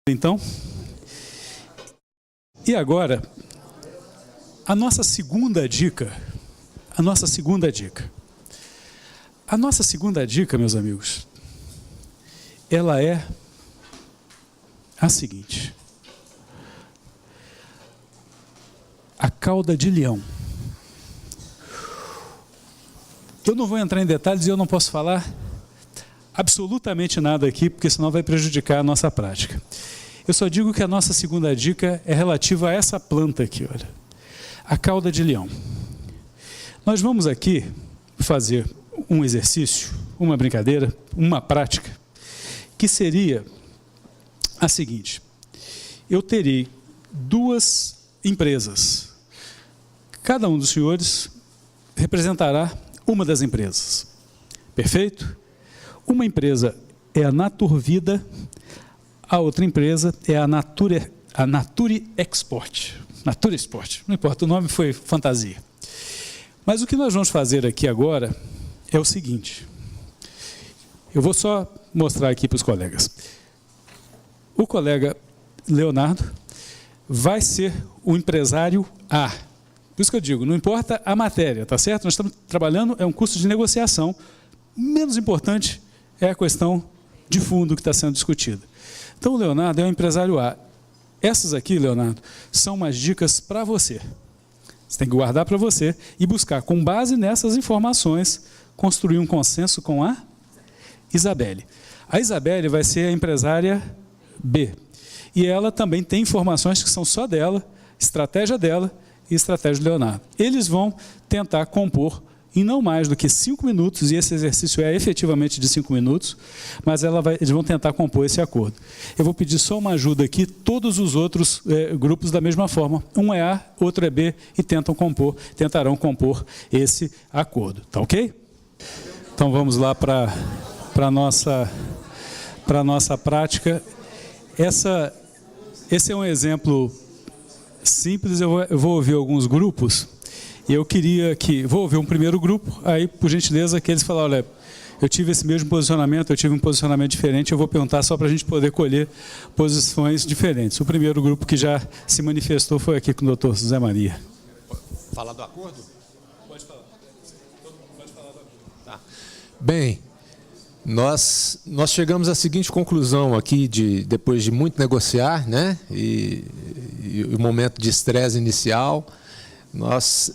Então, e agora, a nossa segunda dica, meus amigos, ela é a seguinte: a cauda de leão. Eu não vou entrar em detalhes e eu não posso falar absolutamente nada aqui, porque senão vai prejudicar a nossa prática. Eu só digo que a nossa segunda dica é relativa a essa planta aqui, olha, a cauda de leão. Nós vamos aqui fazer um exercício, uma brincadeira, uma prática, que seria a seguinte: eu terei duas empresas. Cada um dos senhores representará uma das empresas. Perfeito? Uma empresa é a Naturvida, a outra empresa é a Nature Export. Nature Export, não importa, o nome foi fantasia. Mas o que nós vamos fazer aqui agora é o seguinte: eu vou só mostrar aqui para os colegas. O colega Leonardo vai ser o empresário A. Por isso que eu digo, não importa a matéria, tá certo? Nós estamos trabalhando, é um curso de negociação. Menos importante é a questão de fundo que está sendo discutida. Então, o Leonardo é o empresário A. Essas aqui, Leonardo, são umas dicas para você. Você tem que guardar para você e buscar, com base nessas informações, construir um consenso com a Isabelle. A Isabelle vai ser a empresária B. E ela também tem informações que são só dela, estratégia dela e estratégia do Leonardo. Eles vão tentar compor em não mais do que 5 minutos, e esse exercício é efetivamente de 5 minutos, mas eles vão tentar compor esse acordo. Eu vou pedir só uma ajuda aqui, todos os outros grupos da mesma forma. Um é A, outro é B, e tentarão compor esse acordo. Tá ok? Então vamos lá para a nossa prática. Esse é um exemplo simples. Eu vou ouvir alguns grupos. E eu queria que... Vou ouvir um primeiro grupo, aí, por gentileza, que eles falam: olha, eu tive esse mesmo posicionamento, eu tive um posicionamento diferente, eu vou perguntar só para a gente poder colher posições diferentes. O primeiro grupo que já se manifestou foi aqui com o doutor José Maria. Falar do acordo? Pode falar. Pode falar do acordo. Tá. Bem, nós chegamos à seguinte conclusão aqui, depois de muito negociar, né, e o momento de estresse inicial, nós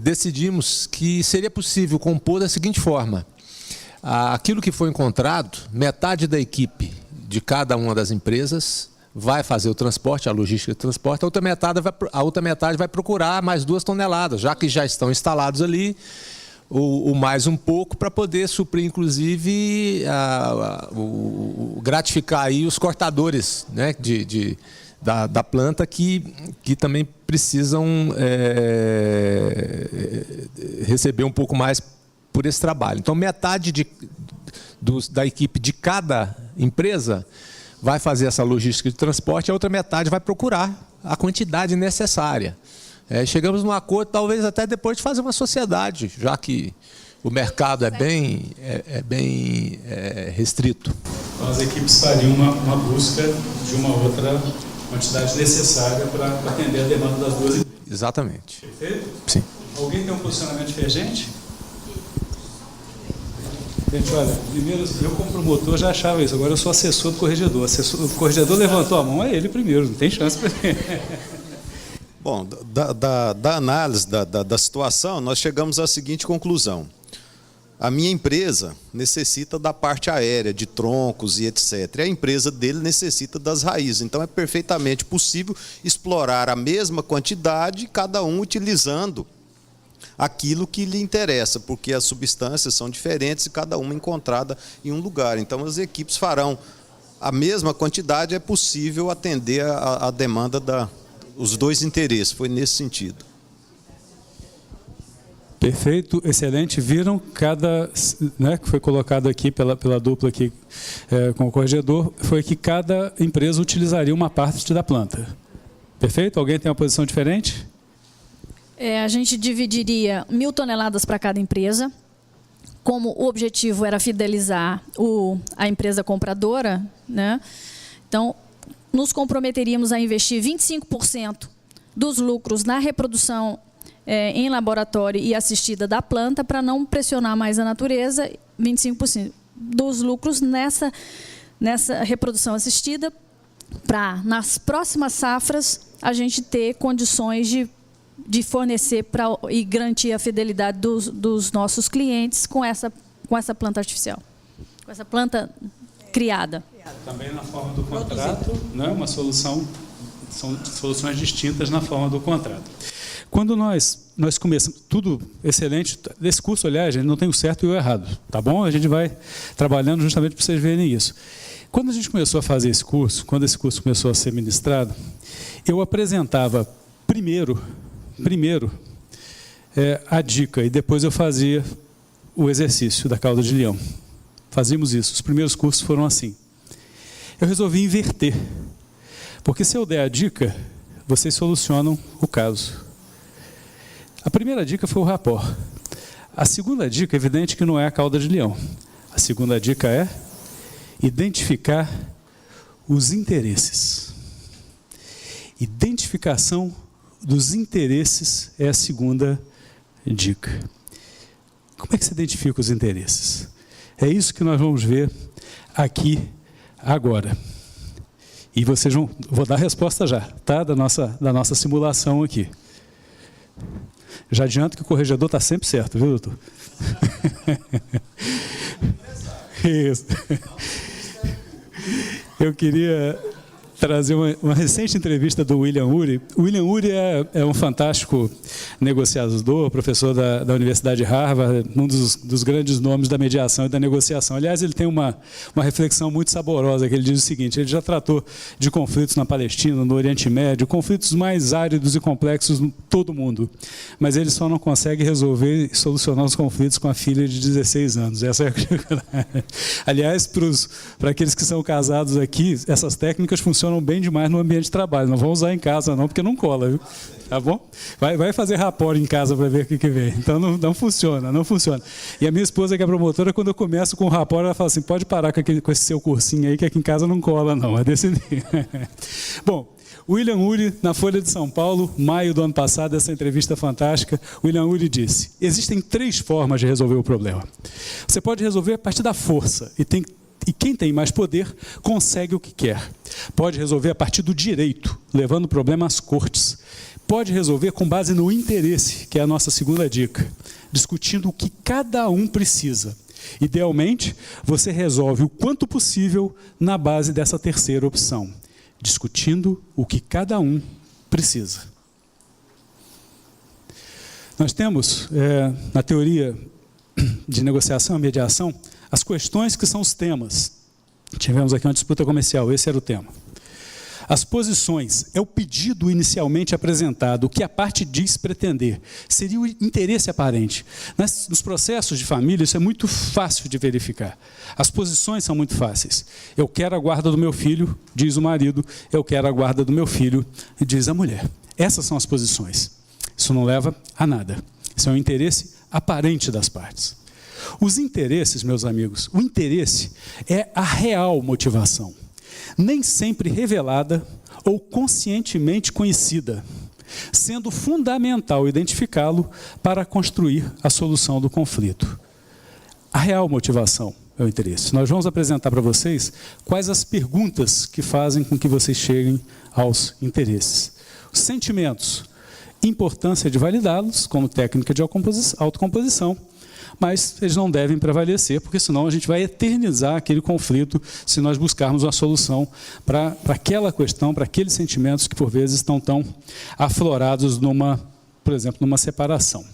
decidimos que seria possível compor da seguinte forma: aquilo que foi encontrado, metade da equipe de cada uma das empresas vai fazer o transporte, a logística de transporte, a outra metade vai procurar mais 2 toneladas, já que já estão instalados ali, o mais um pouco, para poder suprir, inclusive, gratificar aí os cortadores, né, da planta que também precisam receber um pouco mais por esse trabalho. Então, metade da equipe de cada empresa vai fazer essa logística de transporte, a outra metade vai procurar a quantidade necessária. Chegamos num acordo, talvez até depois de fazer uma sociedade, já que o mercado é bem restrito. Então, as equipes fariam uma busca de uma outra quantidade necessária para atender a demanda das duas empresas. Exatamente. Perfeito? Sim. Alguém tem um posicionamento divergente? Gente, olha, primeiro, eu como promotor já achava isso, agora eu sou assessor do corregedor. O corregedor levantou a mão, é ele primeiro, não tem chance para ele. Bom, da análise da situação, nós chegamos à seguinte conclusão: a minha empresa necessita da parte aérea, de troncos e etc. E a empresa dele necessita das raízes. Então é perfeitamente possível explorar a mesma quantidade, cada um utilizando aquilo que lhe interessa, porque as substâncias são diferentes e cada uma encontrada em um lugar. Então as equipes farão a mesma quantidade, é possível atender a demanda os dois interesses. Foi nesse sentido. Perfeito, excelente. Viram né, que foi colocado aqui pela dupla aqui com o corregedor, foi que cada empresa utilizaria uma parte da planta. Perfeito? Alguém tem uma posição diferente? A gente dividiria 1.000 toneladas para cada empresa. Como o objetivo era fidelizar a empresa compradora, né? Então, nos comprometeríamos a investir 25% dos lucros na reprodução em laboratório e assistida da planta, para não pressionar mais a natureza, 25% dos lucros nessa reprodução assistida, para, nas próximas safras, a gente ter condições de fornecer e garantir a fidelidade dos nossos clientes com essa planta artificial, com essa planta criada. Também na forma do contrato, né? Uma solução, são soluções distintas na forma do contrato. Quando nós começamos, tudo excelente, desse curso, aliás, a gente não tem o certo e o errado, tá bom? A gente vai trabalhando justamente para vocês verem isso. Quando a gente começou a fazer esse curso, quando esse curso começou a ser ministrado, eu apresentava primeiro a dica, e depois eu fazia o exercício da cauda de leão. Fazíamos isso, os primeiros cursos foram assim. Eu resolvi inverter, porque se eu der a dica, vocês solucionam o caso. A primeira dica foi o rapport. A segunda dica, é evidente que não é a cauda de leão. A segunda dica é identificar os interesses. Identificação dos interesses é a segunda dica. Como é que se identifica os interesses? É isso que nós vamos ver aqui agora. E vocês vou dar a resposta já, tá? Da nossa simulação aqui. Já adianto que o corregedor está sempre certo, viu, doutor? Isso. Eu queria trazer uma recente entrevista do William Ury. O William Ury é um fantástico negociador, professor da Universidade de Harvard, um dos grandes nomes da mediação e da negociação. Aliás, ele tem uma reflexão muito saborosa, que ele diz o seguinte: ele já tratou de conflitos na Palestina, no Oriente Médio, conflitos mais áridos e complexos em todo o mundo, mas ele só não consegue resolver e solucionar os conflitos com a filha de 16 anos. Essa é a... Aliás, para aqueles que são casados aqui, essas técnicas funcionam bem demais no ambiente de trabalho. Não vão usar em casa não, porque não cola, viu? Tá bom? Vai fazer rapport em casa para ver o que vem. Então não funciona, não funciona. E a minha esposa, que é promotora, quando eu começo com o rapport, ela fala assim: pode parar com esse seu cursinho aí, que aqui em casa não cola não, é desse nível. Bom, William Ury, na Folha de São Paulo, maio do ano passado, essa entrevista fantástica, William Ury disse: existem 3 formas de resolver o problema. Você pode resolver a partir da força, e quem tem mais poder consegue o que quer. Pode resolver a partir do direito, levando o problema às cortes. Pode resolver com base no interesse, que é a nossa segunda dica, discutindo o que cada um precisa. Idealmente, você resolve o quanto possível na base dessa terceira opção, discutindo o que cada um precisa. Nós temos, na teoria de negociação e mediação, as questões que são os temas. Tivemos aqui uma disputa comercial, esse era o tema. As posições é o pedido inicialmente apresentado, o que a parte diz pretender. Seria o interesse aparente. Nos processos de família, isso é muito fácil de verificar. As posições são muito fáceis. Eu quero a guarda do meu filho, diz o marido. Eu quero a guarda do meu filho, diz a mulher. Essas são as posições. Isso não leva a nada. Isso é um interesse aparente das partes. Os interesses, meus amigos, o interesse é a real motivação, nem sempre revelada ou conscientemente conhecida, sendo fundamental identificá-lo para construir a solução do conflito. A real motivação é o interesse. Nós vamos apresentar para vocês quais as perguntas que fazem com que vocês cheguem aos interesses. Os sentimentos, importância de validá-los como técnica de autocomposição, mas eles não devem prevalecer, porque senão a gente vai eternizar aquele conflito se nós buscarmos uma solução para aquela questão, para aqueles sentimentos que por vezes estão tão aflorados por exemplo, numa separação.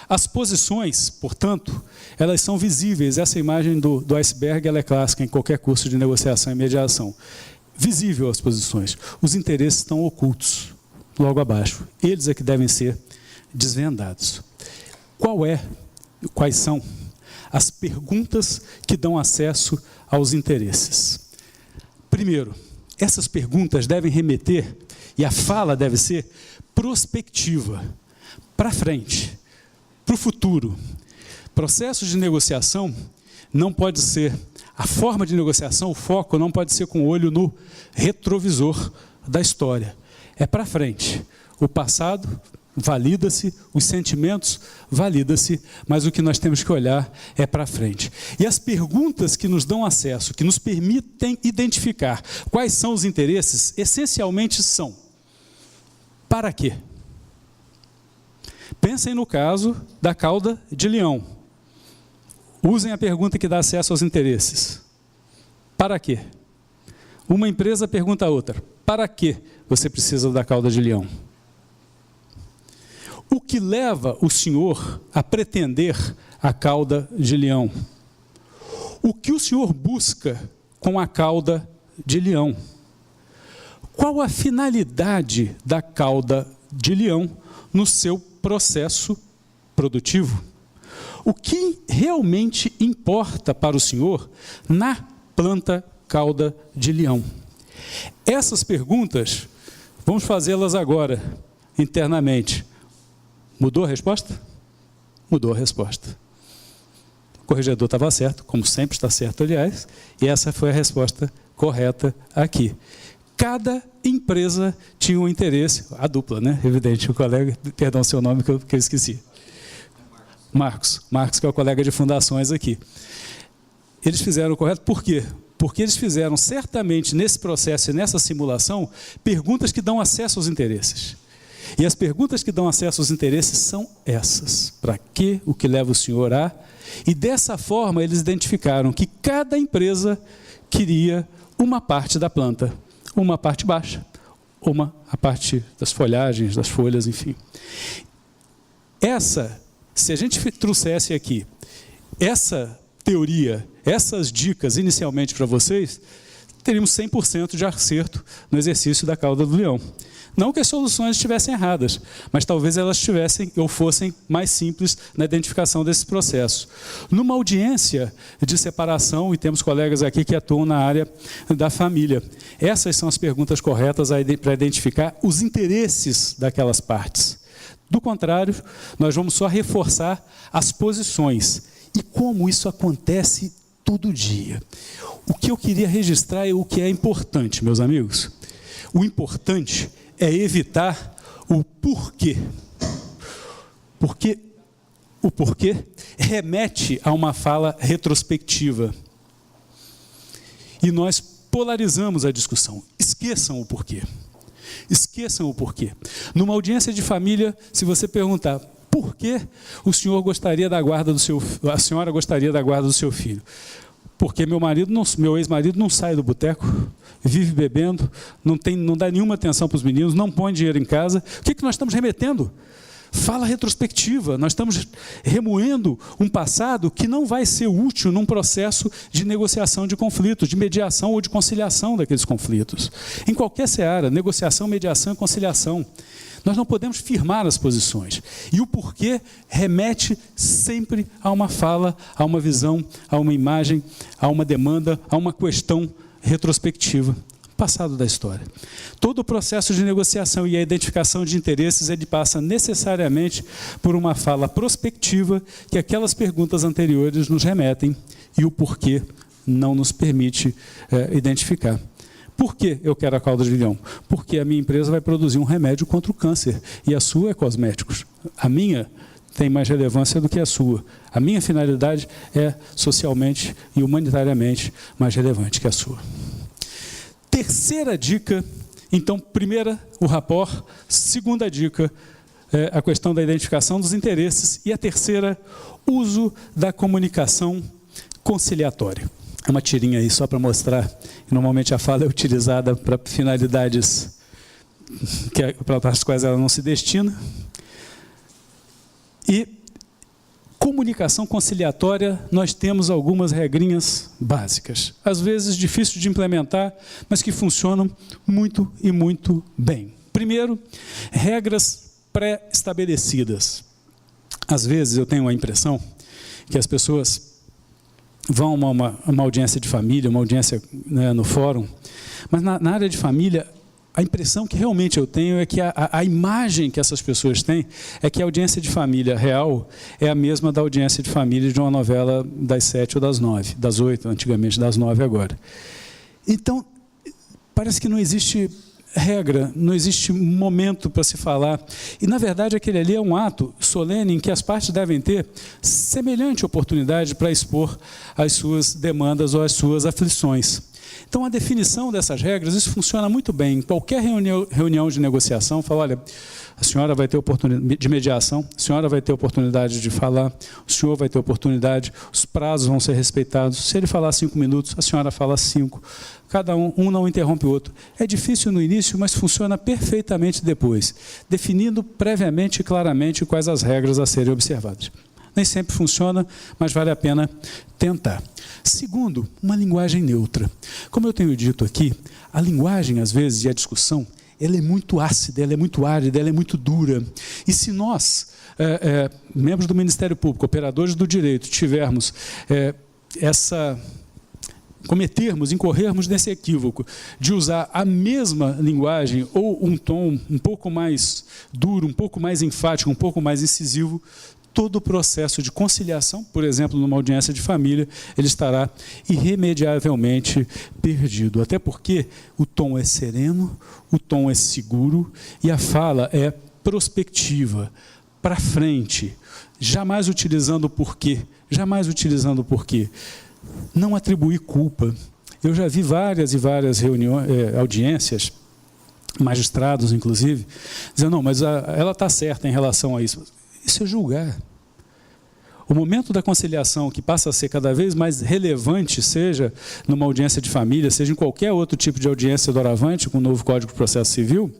As posições, portanto, elas são visíveis. Essa imagem do iceberg ela é clássica em qualquer curso de negociação e mediação. Visível as posições. Os interesses estão ocultos, logo abaixo. Eles é que devem ser desvendados. Quais são as perguntas que dão acesso aos interesses? Primeiro, essas perguntas devem remeter, e a fala deve ser prospectiva, para frente, para o futuro. Processos de negociação não pode ser A forma de negociação, o foco não pode ser com o olho no retrovisor da história. É para frente. O passado valida-se, os sentimentos valida-se, mas o que nós temos que olhar é para frente. E as perguntas que nos dão acesso, que nos permitem identificar quais são os interesses, essencialmente são: para quê? Pensem no caso da cauda de leão. Usem a pergunta que dá acesso aos interesses. Para quê? Uma empresa pergunta a outra: para que você precisa da cauda de leão? O que leva o senhor a pretender a cauda de leão? O que o senhor busca com a cauda de leão? Qual a finalidade da cauda de leão no seu processo produtivo? O que realmente importa para o senhor na planta cauda de leão? Essas perguntas, vamos fazê-las agora, internamente. Mudou a resposta? Mudou a resposta. O corregedor estava certo, como sempre está certo, aliás, e essa foi a resposta correta aqui. Cada empresa tinha um interesse, a dupla, né? Evidente, o colega, perdão seu nome que eu esqueci. Marcos, que é o colega de fundações aqui. Eles fizeram o correto, por quê? Porque eles fizeram certamente nesse processo e nessa simulação perguntas que dão acesso aos interesses. E as perguntas que dão acesso aos interesses são essas: para quê? O que leva o senhor a? E dessa forma eles identificaram que cada empresa queria uma parte da planta, uma parte baixa, a parte das folhagens, das folhas, enfim. Se a gente trouxesse aqui essa teoria, essas dicas inicialmente para vocês, teríamos 100% de acerto no exercício da cauda do leão. Não que as soluções estivessem erradas, mas talvez elas tivessem ou fossem mais simples na identificação desse processo. Numa audiência de separação, e temos colegas aqui que atuam na área da família, essas são as perguntas corretas para identificar os interesses daquelas partes. Do contrário, nós vamos só reforçar as posições. E como isso acontece todo dia. O que eu queria registrar é o que é importante, meus amigos. O importante é evitar o porquê. Porque o porquê remete a uma fala retrospectiva. E nós polarizamos a discussão. Esqueçam o porquê. Esqueçam o porquê. Numa audiência de família, se você perguntar: por que o senhor gostaria da guarda do seu, a senhora gostaria da guarda do seu filho? Porque meu ex-marido não sai do boteco, vive bebendo, não dá nenhuma atenção para os meninos, não põe dinheiro em casa. O que nós estamos remetendo? Fala retrospectiva. Nós estamos remoendo um passado que não vai ser útil num processo de negociação de conflitos, de mediação ou de conciliação daqueles conflitos. Em qualquer seara, negociação, mediação e conciliação. Nós não podemos firmar as posições. E o porquê remete sempre a uma fala, a uma visão, a uma imagem, a uma demanda, a uma questão retrospectiva. Passado da história. Todo o processo de negociação e a identificação de interesses, ele passa necessariamente por uma fala prospectiva que aquelas perguntas anteriores nos remetem e o porquê não nos permite identificar. Por que eu quero a cauda de leão? Porque a minha empresa vai produzir um remédio contra o câncer e a sua é cosméticos. A minha tem mais relevância do que a sua. A minha finalidade é socialmente e humanitariamente mais relevante que a sua. Terceira dica, então, primeira, o rapport. Segunda dica, a questão da identificação dos interesses. E a terceira, uso da comunicação conciliatória. É uma tirinha aí só para mostrar que normalmente a fala é utilizada para finalidades para as quais ela não se destina. E comunicação conciliatória, nós temos algumas regrinhas básicas. Às vezes difíceis de implementar, mas que funcionam muito e muito bem. Primeiro, regras pré-estabelecidas. Às vezes eu tenho a impressão que as pessoas vão a uma audiência de família, uma audiência, né, no fórum, mas na área de família a impressão que realmente eu tenho é que a imagem que essas pessoas têm é que a audiência de família real é a mesma da audiência de família de uma novela das 7 ou das 9, das 8, antigamente das 9 agora. Então, parece que não existe regra, não existe momento para se falar. E, na verdade, aquele ali é um ato solene em que as partes devem ter semelhante oportunidade para expor as suas demandas ou as suas aflições. Então, a definição dessas regras, isso funciona muito bem. Em qualquer reunião de negociação, fala, olha, a senhora vai ter oportunidade de mediação, a senhora vai ter oportunidade de falar, o senhor vai ter oportunidade, os prazos vão ser respeitados. Se ele falar 5 minutos, a senhora fala 5. Cada um não interrompe o outro. É difícil no início, mas funciona perfeitamente depois, definindo previamente e claramente quais as regras a serem observadas. Nem sempre funciona, mas vale a pena tentar. Segundo, uma linguagem neutra. Como eu tenho dito aqui, a linguagem, às vezes, e a discussão, ela é muito ácida, ela é muito árida, ela é muito dura. E se nós, membros do Ministério Público, operadores do direito, tivermos incorrermos nesse equívoco de usar a mesma linguagem ou um tom um pouco mais duro, um pouco mais enfático, um pouco mais incisivo, todo o processo de conciliação, por exemplo, numa audiência de família, ele estará irremediavelmente perdido. Até porque o tom é sereno, o tom é seguro e a fala é prospectiva, para frente, jamais utilizando o porquê, jamais utilizando o porquê. Não atribuir culpa. Eu já vi várias e várias audiências, magistrados, inclusive, dizendo, não, mas ela está certa em relação a isso. Isso é julgar. O momento da conciliação, que passa a ser cada vez mais relevante, seja numa audiência de família, seja em qualquer outro tipo de audiência doravante, com o novo Código de Processo Civil,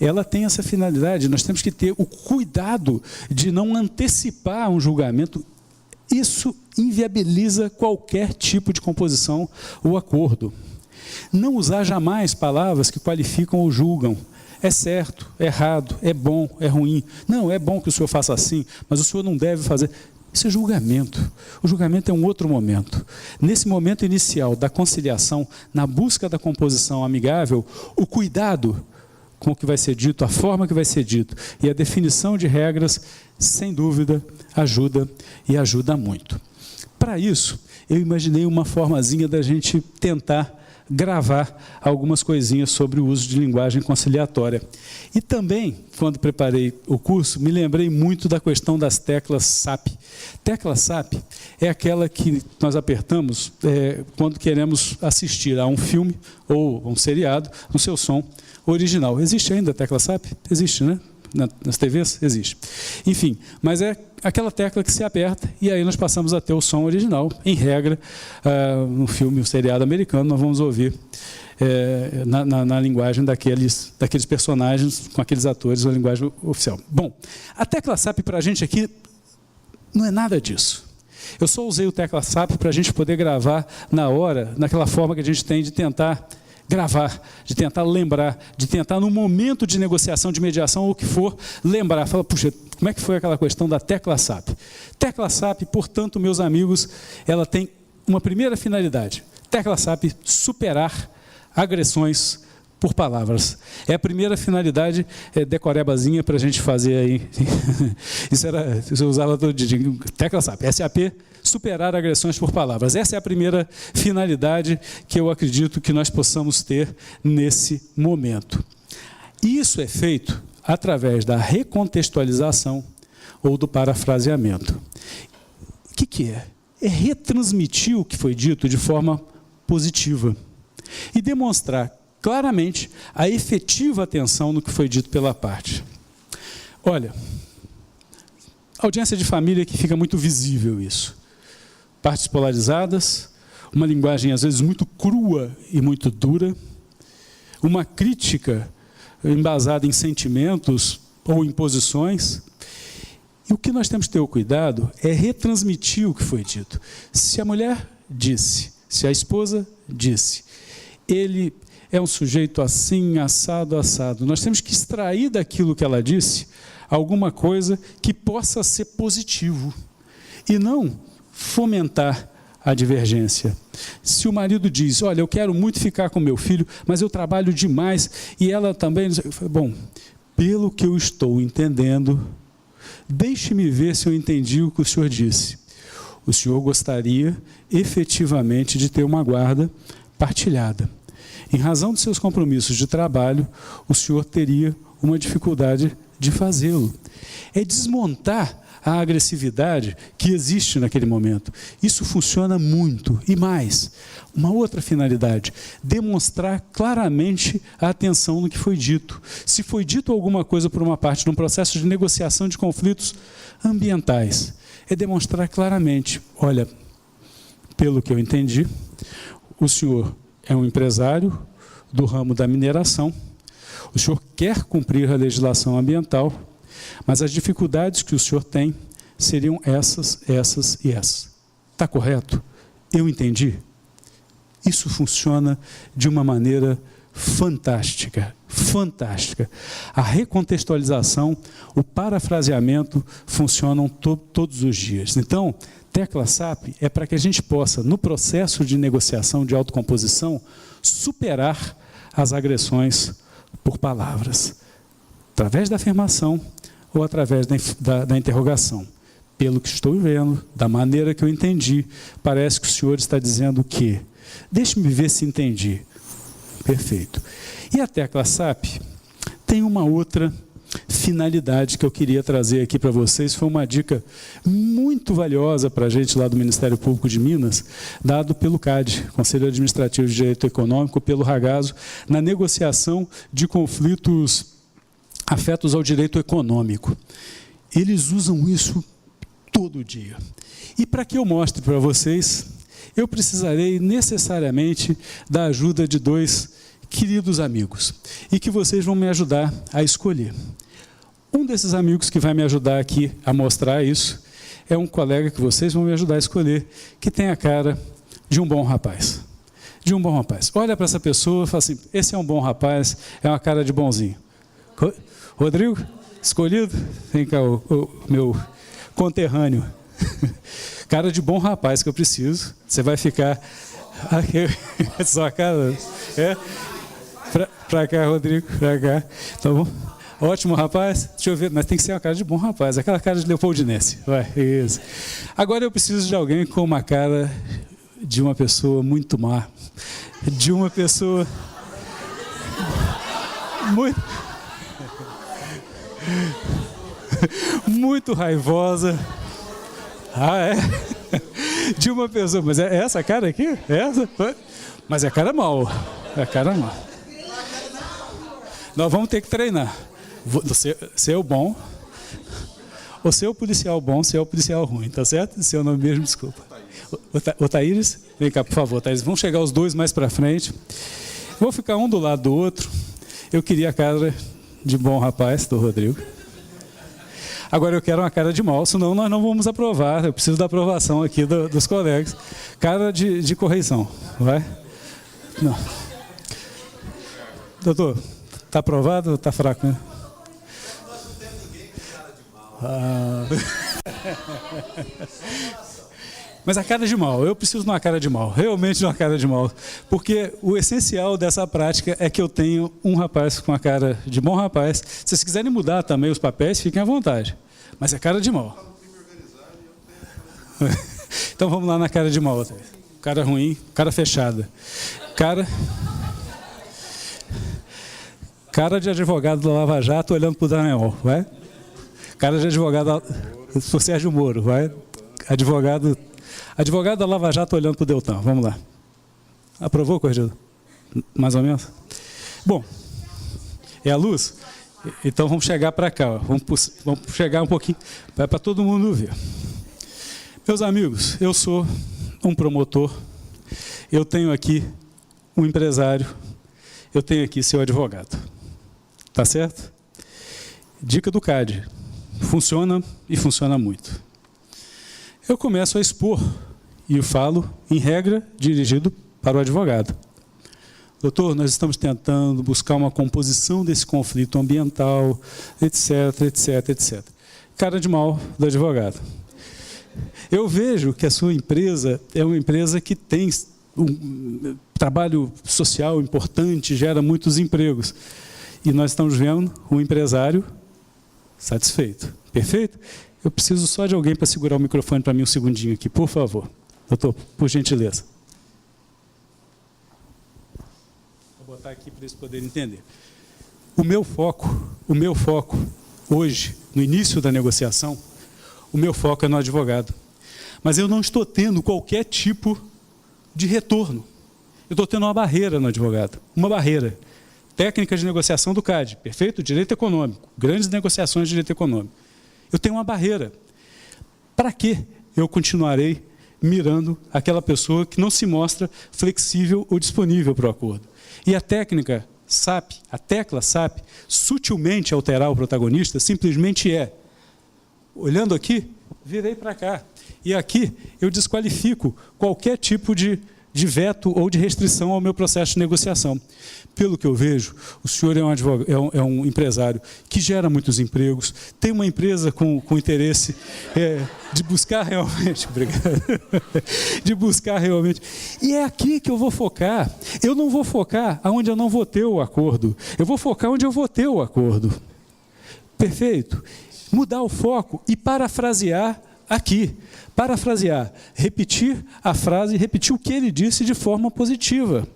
ela tem essa finalidade. Nós temos que ter o cuidado de não antecipar um julgamento. Isso inviabiliza qualquer tipo de composição ou acordo. Não usar jamais palavras que qualificam ou julgam. É certo, é errado, é bom, é ruim. Não, é bom que o senhor faça assim, mas o senhor não deve fazer. Isso é julgamento. O julgamento é um outro momento. Nesse momento inicial da conciliação, na busca da composição amigável, o cuidado com o que vai ser dito, a forma que vai ser dito e a definição de regras, sem dúvida, ajuda e ajuda muito. Para isso, eu imaginei uma formazinha da gente tentar gravar algumas coisinhas sobre o uso de linguagem conciliatória. E também, quando preparei o curso, me lembrei muito da questão das teclas SAP. Tecla SAP é aquela que nós apertamos quando queremos assistir a um filme ou um seriado no seu som original. Existe ainda a tecla SAP? Existe, né? Nas TVs? Existe. Enfim, mas é aquela tecla que se aperta e aí nós passamos a ter o som original. Em regra, no filme, o seriado americano, nós vamos ouvir na linguagem daqueles personagens, com aqueles atores, a linguagem oficial. Bom, a tecla SAP para a gente aqui não é nada disso. Eu só usei o tecla SAP para a gente poder gravar na hora, naquela forma que a gente tem de tentar gravar, de tentar lembrar, de tentar, no momento de negociação, de mediação, ou o que for, lembrar. Fala, puxa, como é que foi aquela questão da tecla SAP? Tecla SAP, portanto, meus amigos, ela tem uma primeira finalidade. Tecla SAP, superar agressões por palavras. É a primeira finalidade, decorebazinha para a gente fazer aí. Isso eu usava todo dia. Tecla SAP, SAP, superar agressões por palavras. Essa é a primeira finalidade que eu acredito que nós possamos ter nesse momento. Isso é feito através da recontextualização ou do parafraseamento. O que é? É retransmitir o que foi dito de forma positiva e demonstrar claramente a efetiva atenção no que foi dito pela parte. Olha, audiência de família que fica muito visível isso. Partes polarizadas, uma linguagem às vezes muito crua e muito dura, uma crítica embasada em sentimentos ou em posições. E o que nós temos que ter o cuidado é retransmitir o que foi dito. Se a mulher disse, se a esposa disse, ele é um sujeito assim, assado, assado. Nós temos que extrair daquilo que ela disse alguma coisa que possa ser positivo e não fomentar a divergência. Se o marido diz, olha, eu quero muito ficar com meu filho, mas eu trabalho demais, e ela também... Bom, pelo que eu estou entendendo, deixe-me ver se eu entendi o que o senhor disse. O senhor gostaria, efetivamente, de ter uma guarda partilhada. Em razão dos seus compromissos de trabalho, o senhor teria uma dificuldade de fazê-lo. É desmontar a agressividade que existe naquele momento. Isso funciona muito. E mais, uma outra finalidade, demonstrar claramente a atenção no que foi dito. Se foi dito alguma coisa por uma parte num processo de negociação de conflitos ambientais, é demonstrar claramente, olha, pelo que eu entendi, o senhor é um empresário do ramo da mineração, o senhor quer cumprir a legislação ambiental, mas as dificuldades que o senhor tem seriam essas, essas e essas. Está correto? Eu entendi? Isso funciona de uma maneira fantástica, fantástica. A recontextualização, o parafraseamento funcionam todos os dias. Então, tecla SAP é para que a gente possa, no processo de negociação de autocomposição, superar as agressões por palavras, através da afirmação ou através da interrogação. Pelo que estou vendo, da maneira que eu entendi, parece que o senhor está dizendo que... Deixe-me ver se entendi. Perfeito. E a tecla SAP tem uma outra finalidade que eu queria trazer aqui para vocês. Foi uma dica muito valiosa para a gente lá do Ministério Público de Minas, dado pelo CAD, Conselho Administrativo de Direito Econômico, pelo Ragazo, na negociação de conflitos afetos ao direito econômico. Eles usam isso todo dia. E para que eu mostre para vocês, eu precisarei necessariamente da ajuda de dois queridos amigos, e que vocês vão me ajudar a escolher. Um desses amigos que vai me ajudar aqui a mostrar isso, é um colega que vocês vão me ajudar a escolher, que tem a cara de um bom rapaz. De um bom rapaz. Olha para essa pessoa e fala assim, esse é um bom rapaz, é uma cara de bonzinho. Rodrigo, escolhido? Vem cá, o meu conterrâneo. Cara de bom rapaz que eu preciso. Você vai ficar... Sua cara... É? Pra cá, Rodrigo, pra cá. Tá bom? Ótimo rapaz. Deixa eu ver, mas tem que ser uma cara de bom rapaz. Aquela cara de Leopoldinense. Vai, isso. Agora eu preciso de alguém com uma cara de uma pessoa muito má. De uma pessoa... muito raivosa. Ah, é? De uma pessoa, mas é essa cara aqui? É essa? Mas é cara mal. É cara mal. Nós vamos ter que treinar. Você é o bom. Você é o policial bom, você é o policial ruim, tá certo? Seu nome mesmo, desculpa. O Thaíris, vem cá, por favor, Thaíris. Vamos chegar os dois mais para frente. Vou ficar um do lado do outro. Eu queria a cara de bom rapaz do Rodrigo. Agora eu quero uma cara de mal, senão nós não vamos aprovar. Eu preciso da aprovação aqui dos colegas. Cara de correição, vai? Não. Doutor, está aprovado ou está fraco, né? Ah. Mas a cara de mal, eu preciso de uma cara de mal, realmente de uma cara de mal. Porque o essencial dessa prática é que eu tenho um rapaz com a cara de bom rapaz. Se vocês quiserem mudar também os papéis, fiquem à vontade. Mas é cara de mal. Então vamos lá na cara de mal. Cara ruim, cara fechada. Cara de advogado da Lava Jato olhando para o Daniel, vai? Cara de advogado do Sérgio Moro, vai? Advogado da Lava Jato olhando para o Deltan, vamos lá. Aprovou, corregedor? Mais ou menos? Bom, é a luz? Então vamos chegar para cá, ó. Vamos chegar um pouquinho, para todo mundo ver. Meus amigos, eu sou um promotor, eu tenho aqui um empresário, eu tenho aqui seu advogado. Tá certo? Dica do CAD. Funciona e funciona muito. Eu começo a expor e eu falo, em regra, dirigido para o advogado. Doutor, nós estamos tentando buscar uma composição desse conflito ambiental, etc, etc, etc. Cara de mal do advogado. eu vejo que a sua empresa é uma empresa que tem um trabalho social importante, gera muitos empregos. E nós estamos vendo um empresário satisfeito. Perfeito? Eu preciso só de alguém para segurar o microfone para mim um segundinho aqui, por favor. Doutor, por gentileza. Vou botar aqui para eles poderem entender. O meu foco hoje, no início da negociação, o meu foco é no advogado. Mas eu não estou tendo qualquer tipo de retorno. Eu estou tendo uma barreira no advogado, uma barreira. Técnica de negociação do CAD, perfeito? Direito econômico, grandes negociações de direito econômico. Eu tenho uma barreira. Para que eu continuarei mirando aquela pessoa que não se mostra flexível ou disponível para o acordo? E a técnica SAP, a tecla SAP, sutilmente alterar o protagonista, simplesmente olhando aqui, virei para cá. E aqui eu desqualifico qualquer tipo de veto ou de restrição ao meu processo de negociação. Pelo que eu vejo, o senhor é um empresário que gera muitos empregos, tem uma empresa com interesse de buscar realmente, obrigado, de buscar realmente. E é aqui que eu vou focar. Eu não vou focar onde eu não vou ter o acordo. Eu vou focar onde eu vou ter o acordo. Perfeito? Mudar o foco e parafrasear aqui. Parafrasear, repetir a frase, repetir o que ele disse de forma positiva.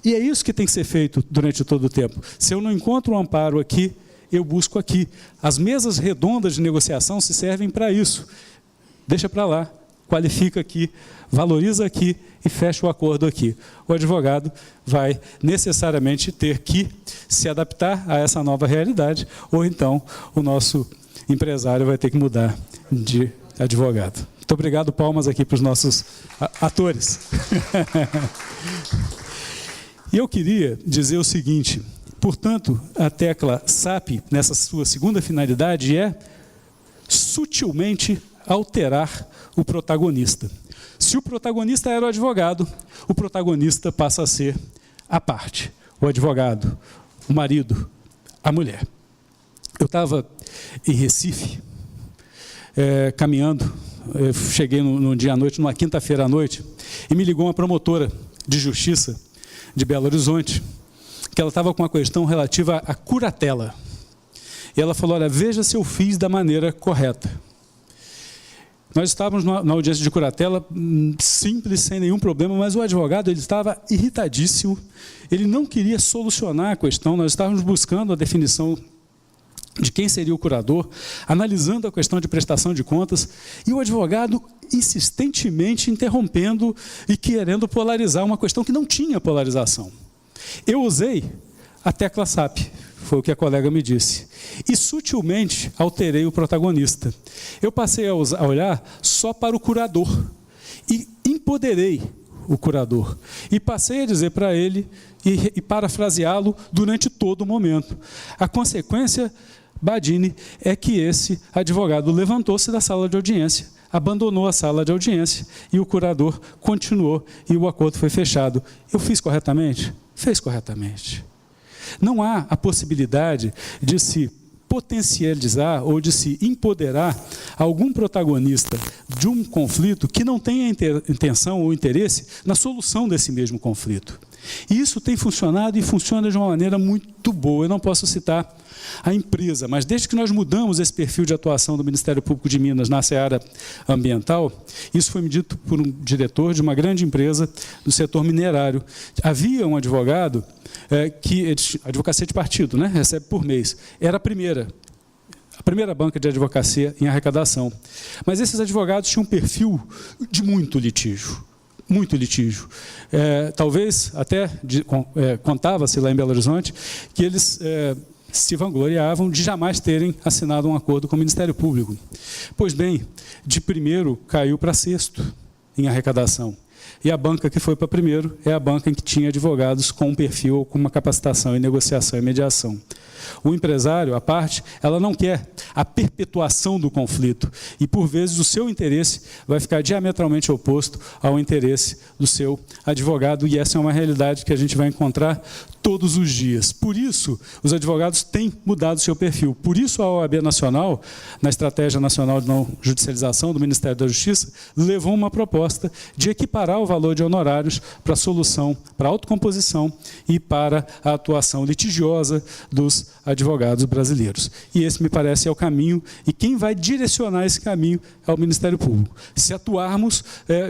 E é isso que tem que ser feito durante todo o tempo. Se eu não encontro um amparo aqui, eu busco aqui. As mesas redondas de negociação se servem para isso. Deixa para lá, qualifica aqui, valoriza aqui e fecha o acordo aqui. O advogado vai necessariamente ter que se adaptar a essa nova realidade, ou então o nosso empresário vai ter que mudar de advogado. Muito obrigado, palmas aqui para os nossos atores. E eu queria dizer o seguinte, portanto, a tecla SAP, nessa sua segunda finalidade, é sutilmente alterar o protagonista. Se o protagonista era o advogado, o protagonista passa a ser a parte, o advogado, o marido, a mulher. Eu estava em Recife, caminhando, eu cheguei num dia à noite, numa quinta-feira à noite, e me ligou uma promotora de justiça de Belo Horizonte, que ela estava com uma questão relativa à curatela. E ela falou, olha, veja se eu fiz da maneira correta. Nós estávamos na audiência de curatela, simples, sem nenhum problema, mas o advogado ele estava irritadíssimo, ele não queria solucionar a questão, nós estávamos buscando a definição de quem seria o curador, analisando a questão de prestação de contas, e o advogado insistentemente interrompendo e querendo polarizar uma questão que não tinha polarização. Eu usei a tecla SAP, foi o que a colega me disse, e sutilmente alterei o protagonista. Eu passei a olhar só para o curador e empoderei o curador. E passei a dizer para ele e parafraseá-lo durante todo o momento. A consequência, Badini, é que esse advogado levantou-se da sala de audiência, abandonou a sala de audiência e o curador continuou e o acordo foi fechado. Eu fiz corretamente? Fez corretamente. Não há a possibilidade de se potencializar ou de se empoderar algum protagonista de um conflito que não tenha intenção ou interesse na solução desse mesmo conflito. E isso tem funcionado e funciona de uma maneira muito boa. Eu não posso citar a empresa, mas desde que nós mudamos esse perfil de atuação do Ministério Público de Minas na seara ambiental, isso foi me dito por um diretor de uma grande empresa do setor minerário. Havia um advogado que, advocacia de partido, né, recebe por mês, era a primeira banca de advocacia em arrecadação. Mas esses advogados tinham um perfil de muito litígio. Muito litígio. Talvez até contava-se lá em Belo Horizonte que eles se vangloriavam de jamais terem assinado um acordo com o Ministério Público. Pois bem, de primeiro caiu para sexto em arrecadação. E a banca que foi para primeiro é a banca em que tinha advogados com um perfil ou com uma capacitação em negociação e mediação. o empresário, a parte, ela não quer a perpetuação do conflito. E, por vezes, o seu interesse vai ficar diametralmente oposto ao interesse do seu advogado. E essa é uma realidade que a gente vai encontrar todos os dias. Por isso, os advogados têm mudado seu perfil. Por isso, a OAB Nacional, na Estratégia Nacional de Não Judicialização do Ministério da Justiça, levou uma proposta de equiparar o valor de honorários para a solução, para a autocomposição e para a atuação litigiosa dos advogados brasileiros. E esse, me parece, é o caminho, e quem vai direcionar esse caminho é o Ministério Público. Se atuarmos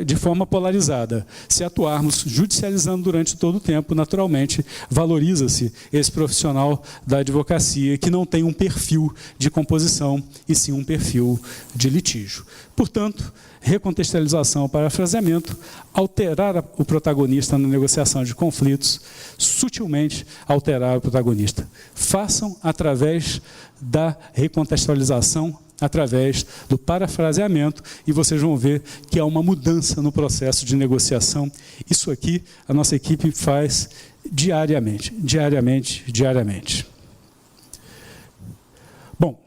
de forma polarizada, se atuarmos judicializando durante todo o tempo, naturalmente, valoriza-se esse profissional da advocacia que não tem um perfil de composição e sim um perfil de litígio. Portanto, recontextualização, parafraseamento, alterar o protagonista na negociação de conflitos, sutilmente alterar o protagonista. Façam através da recontextualização, através do parafraseamento, e vocês vão ver que há uma mudança no processo de negociação. Isso aqui a nossa equipe faz diariamente. Bom,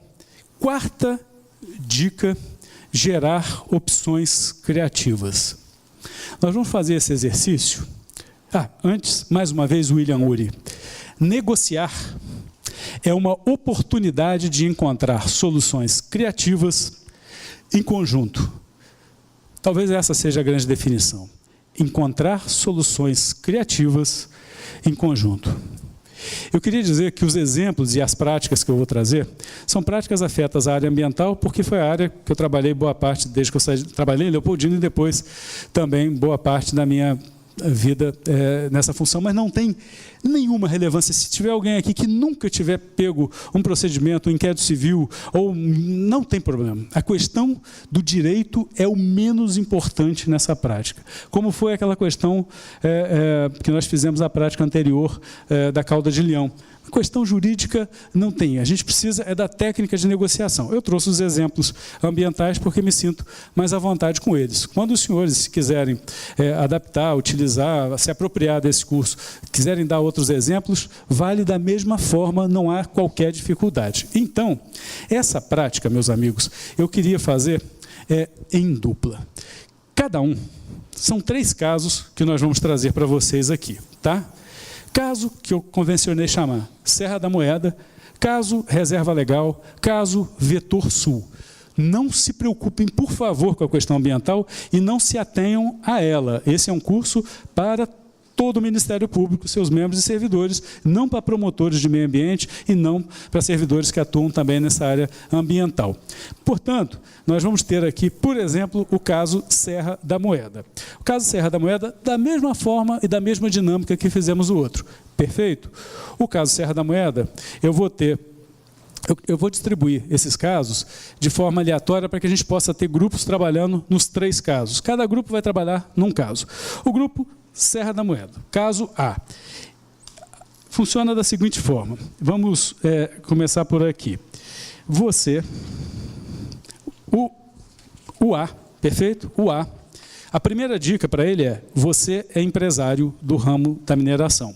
quarta dica: gerar opções criativas. Nós vamos fazer esse exercício. Antes, mais uma vez, William Ury. Negociar é uma oportunidade de encontrar soluções criativas em conjunto. Talvez essa seja a grande definição. Encontrar soluções criativas em conjunto. Eu queria dizer que os exemplos e as práticas que eu vou trazer são práticas afetas à área ambiental, porque foi a área que eu trabalhei boa parte, desde que eu trabalhei em Leopoldina, e depois também boa parte da minha vida nessa função, mas não tem nenhuma relevância. Se tiver alguém aqui que nunca tiver pego um procedimento, um inquérito civil, ou não tem problema. A questão do direito é o menos importante nessa prática. Como foi aquela questão que nós fizemos a prática anterior da cauda de leão. A questão jurídica não tem, a gente precisa da técnica de negociação. Eu trouxe os exemplos ambientais porque me sinto mais à vontade com eles. Quando os senhores quiserem adaptar, utilizar, se apropriar desse curso, quiserem dar outros exemplos, vale da mesma forma, não há qualquer dificuldade. Então, essa prática, meus amigos, eu queria fazer em dupla. Cada um, são 3 casos que nós vamos trazer para vocês aqui, tá? Caso que eu convencionei chamar Serra da Moeda, caso Reserva Legal, caso Vetor Sul. Não se preocupem, por favor, com a questão ambiental e não se atenham a ela. Esse é um curso para todo o Ministério Público, seus membros e servidores, não para promotores de meio ambiente e não para servidores que atuam também nessa área ambiental. Portanto, nós vamos ter aqui, por exemplo, o caso Serra da Moeda. O caso Serra da Moeda, da mesma forma e da mesma dinâmica que fizemos o outro. Perfeito? O caso Serra da Moeda, eu vou distribuir esses casos de forma aleatória para que a gente possa ter grupos trabalhando nos 3 casos. Cada grupo vai trabalhar num caso. O grupo Serra da Moeda, caso A. Funciona da seguinte forma. Vamos começar por aqui. Você, o A, perfeito? O A. A primeira dica para ele é: você é empresário do ramo da mineração.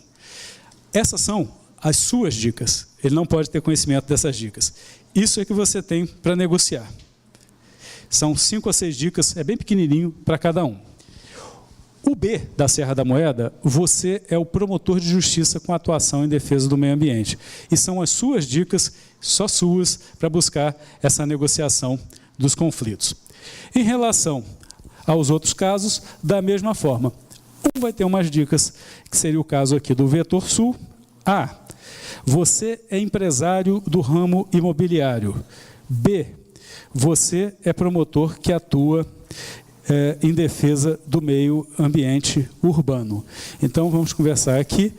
Essas são as suas dicas. Ele não pode ter conhecimento dessas dicas. Isso é que você tem para negociar. São 5 a 6 dicas, é bem pequenininho para cada um. O B da Serra da Moeda, você é o promotor de justiça com atuação em defesa do meio ambiente. E são as suas dicas, só suas, para buscar essa negociação dos conflitos. Em relação aos outros casos, da mesma forma. Um vai ter umas dicas, que seria o caso aqui do Vetor Sul. A, você é empresário do ramo imobiliário. B, você é promotor que atua em defesa do meio ambiente urbano. Então, vamos conversar aqui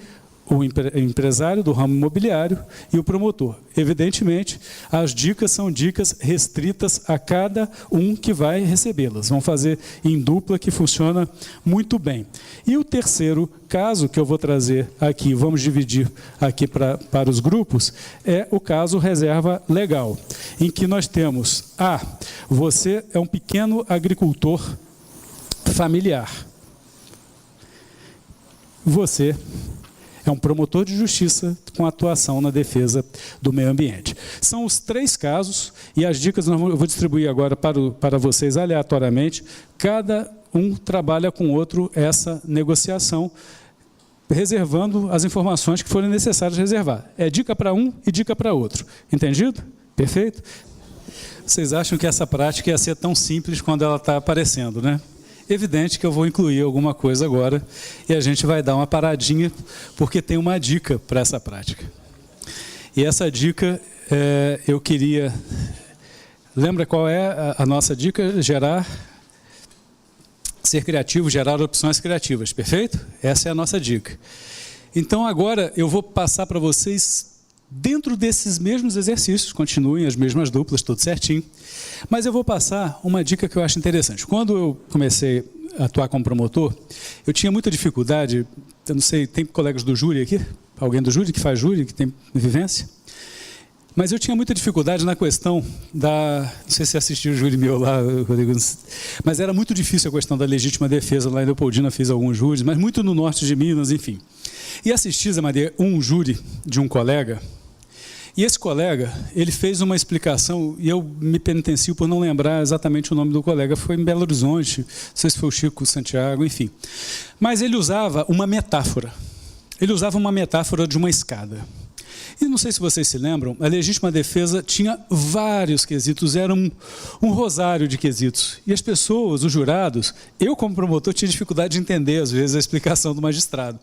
o empresário do ramo imobiliário e o promotor. Evidentemente, as dicas são dicas restritas a cada um que vai recebê-las. Vão fazer em dupla, que funciona muito bem. E o terceiro caso que eu vou trazer aqui, vamos dividir aqui para os grupos, é o caso Reserva Legal, em que nós temos A, você é um pequeno agricultor familiar. Você É um promotor de justiça com atuação na defesa do meio ambiente. São os 3 casos, e as dicas eu vou distribuir agora para vocês aleatoriamente. Cada um trabalha com o outro essa negociação, reservando as informações que forem necessárias reservar. É dica para um e dica para outro. Entendido? Perfeito? Vocês acham que essa prática ia ser tão simples quando ela está aparecendo, né? Evidente que eu vou incluir alguma coisa agora e a gente vai dar uma paradinha, porque tem uma dica para essa prática. E essa dica, eu queria... Lembra qual é a nossa dica? Ser criativo, gerar opções criativas, perfeito? Essa é a nossa dica. Então agora eu vou passar para vocês, dentro desses mesmos exercícios, continuem as mesmas duplas, tudo certinho, mas eu vou passar uma dica que eu acho interessante. Quando eu comecei a atuar como promotor, eu tinha muita dificuldade, eu não sei, tem colegas do júri aqui? Alguém do júri que faz júri, que tem vivência? Mas eu tinha muita dificuldade na questão da... Não sei se você assistiu o júri meu lá, Rodrigo, mas era muito difícil a questão da legítima defesa. Lá em Leopoldina fiz alguns júris, mas muito no norte de Minas, enfim. E assisti, Zé Maria, um júri de um colega, e esse colega, ele fez uma explicação, e eu me penitencio por não lembrar exatamente o nome do colega, foi em Belo Horizonte, não sei se foi o Chico Santiago, enfim. Mas ele usava uma metáfora. Ele usava uma metáfora de uma escada. E não sei se vocês se lembram, a legítima defesa tinha vários quesitos, era um rosário de quesitos. E as pessoas, os jurados, eu como promotor tinha dificuldade de entender às vezes a explicação do magistrado.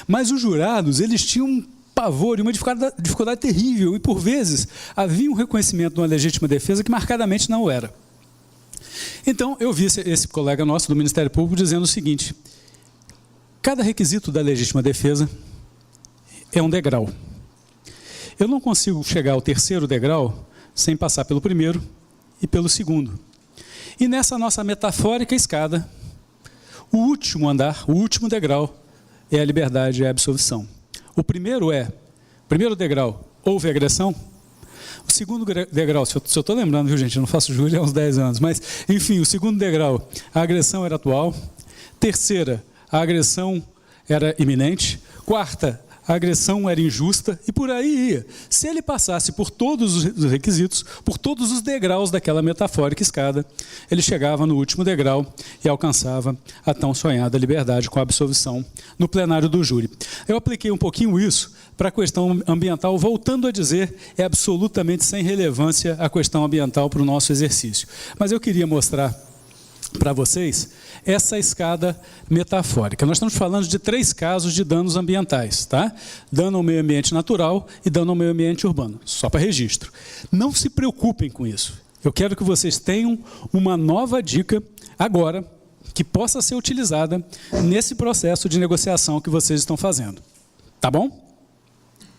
Mas os jurados, eles tinham um pavor e uma dificuldade terrível, e por vezes havia um reconhecimento de uma legítima defesa que marcadamente não era. Então eu vi esse colega nosso do Ministério Público dizendo o seguinte: cada requisito da legítima defesa é um degrau. Eu não consigo chegar ao 3º degrau sem passar pelo 1º e pelo 2º. E nessa nossa metafórica escada, o último andar, o último degrau, é a liberdade e a absolvição. O primeiro degrau, houve agressão. O 2º degrau, se eu estou lembrando, viu gente, eu não faço júri há uns 10 anos, mas enfim, o 2º degrau, a agressão era atual. 3ª, a agressão era iminente. 4ª, a agressão era injusta, e por aí ia. Se ele passasse por todos os requisitos, por todos os degraus daquela metafórica escada, ele chegava no último degrau e alcançava a tão sonhada liberdade com a absolvição no plenário do júri. Eu apliquei um pouquinho isso para a questão ambiental, voltando a dizer, é absolutamente sem relevância a questão ambiental para o nosso exercício. Mas eu queria mostrar para vocês essa escada metafórica. Nós estamos falando de 3 casos de danos ambientais, tá? Dano ao meio ambiente natural e dano ao meio ambiente urbano, só para registro. Não se preocupem com isso. Eu quero que vocês tenham uma nova dica agora, que possa ser utilizada nesse processo de negociação que vocês estão fazendo. Tá bom?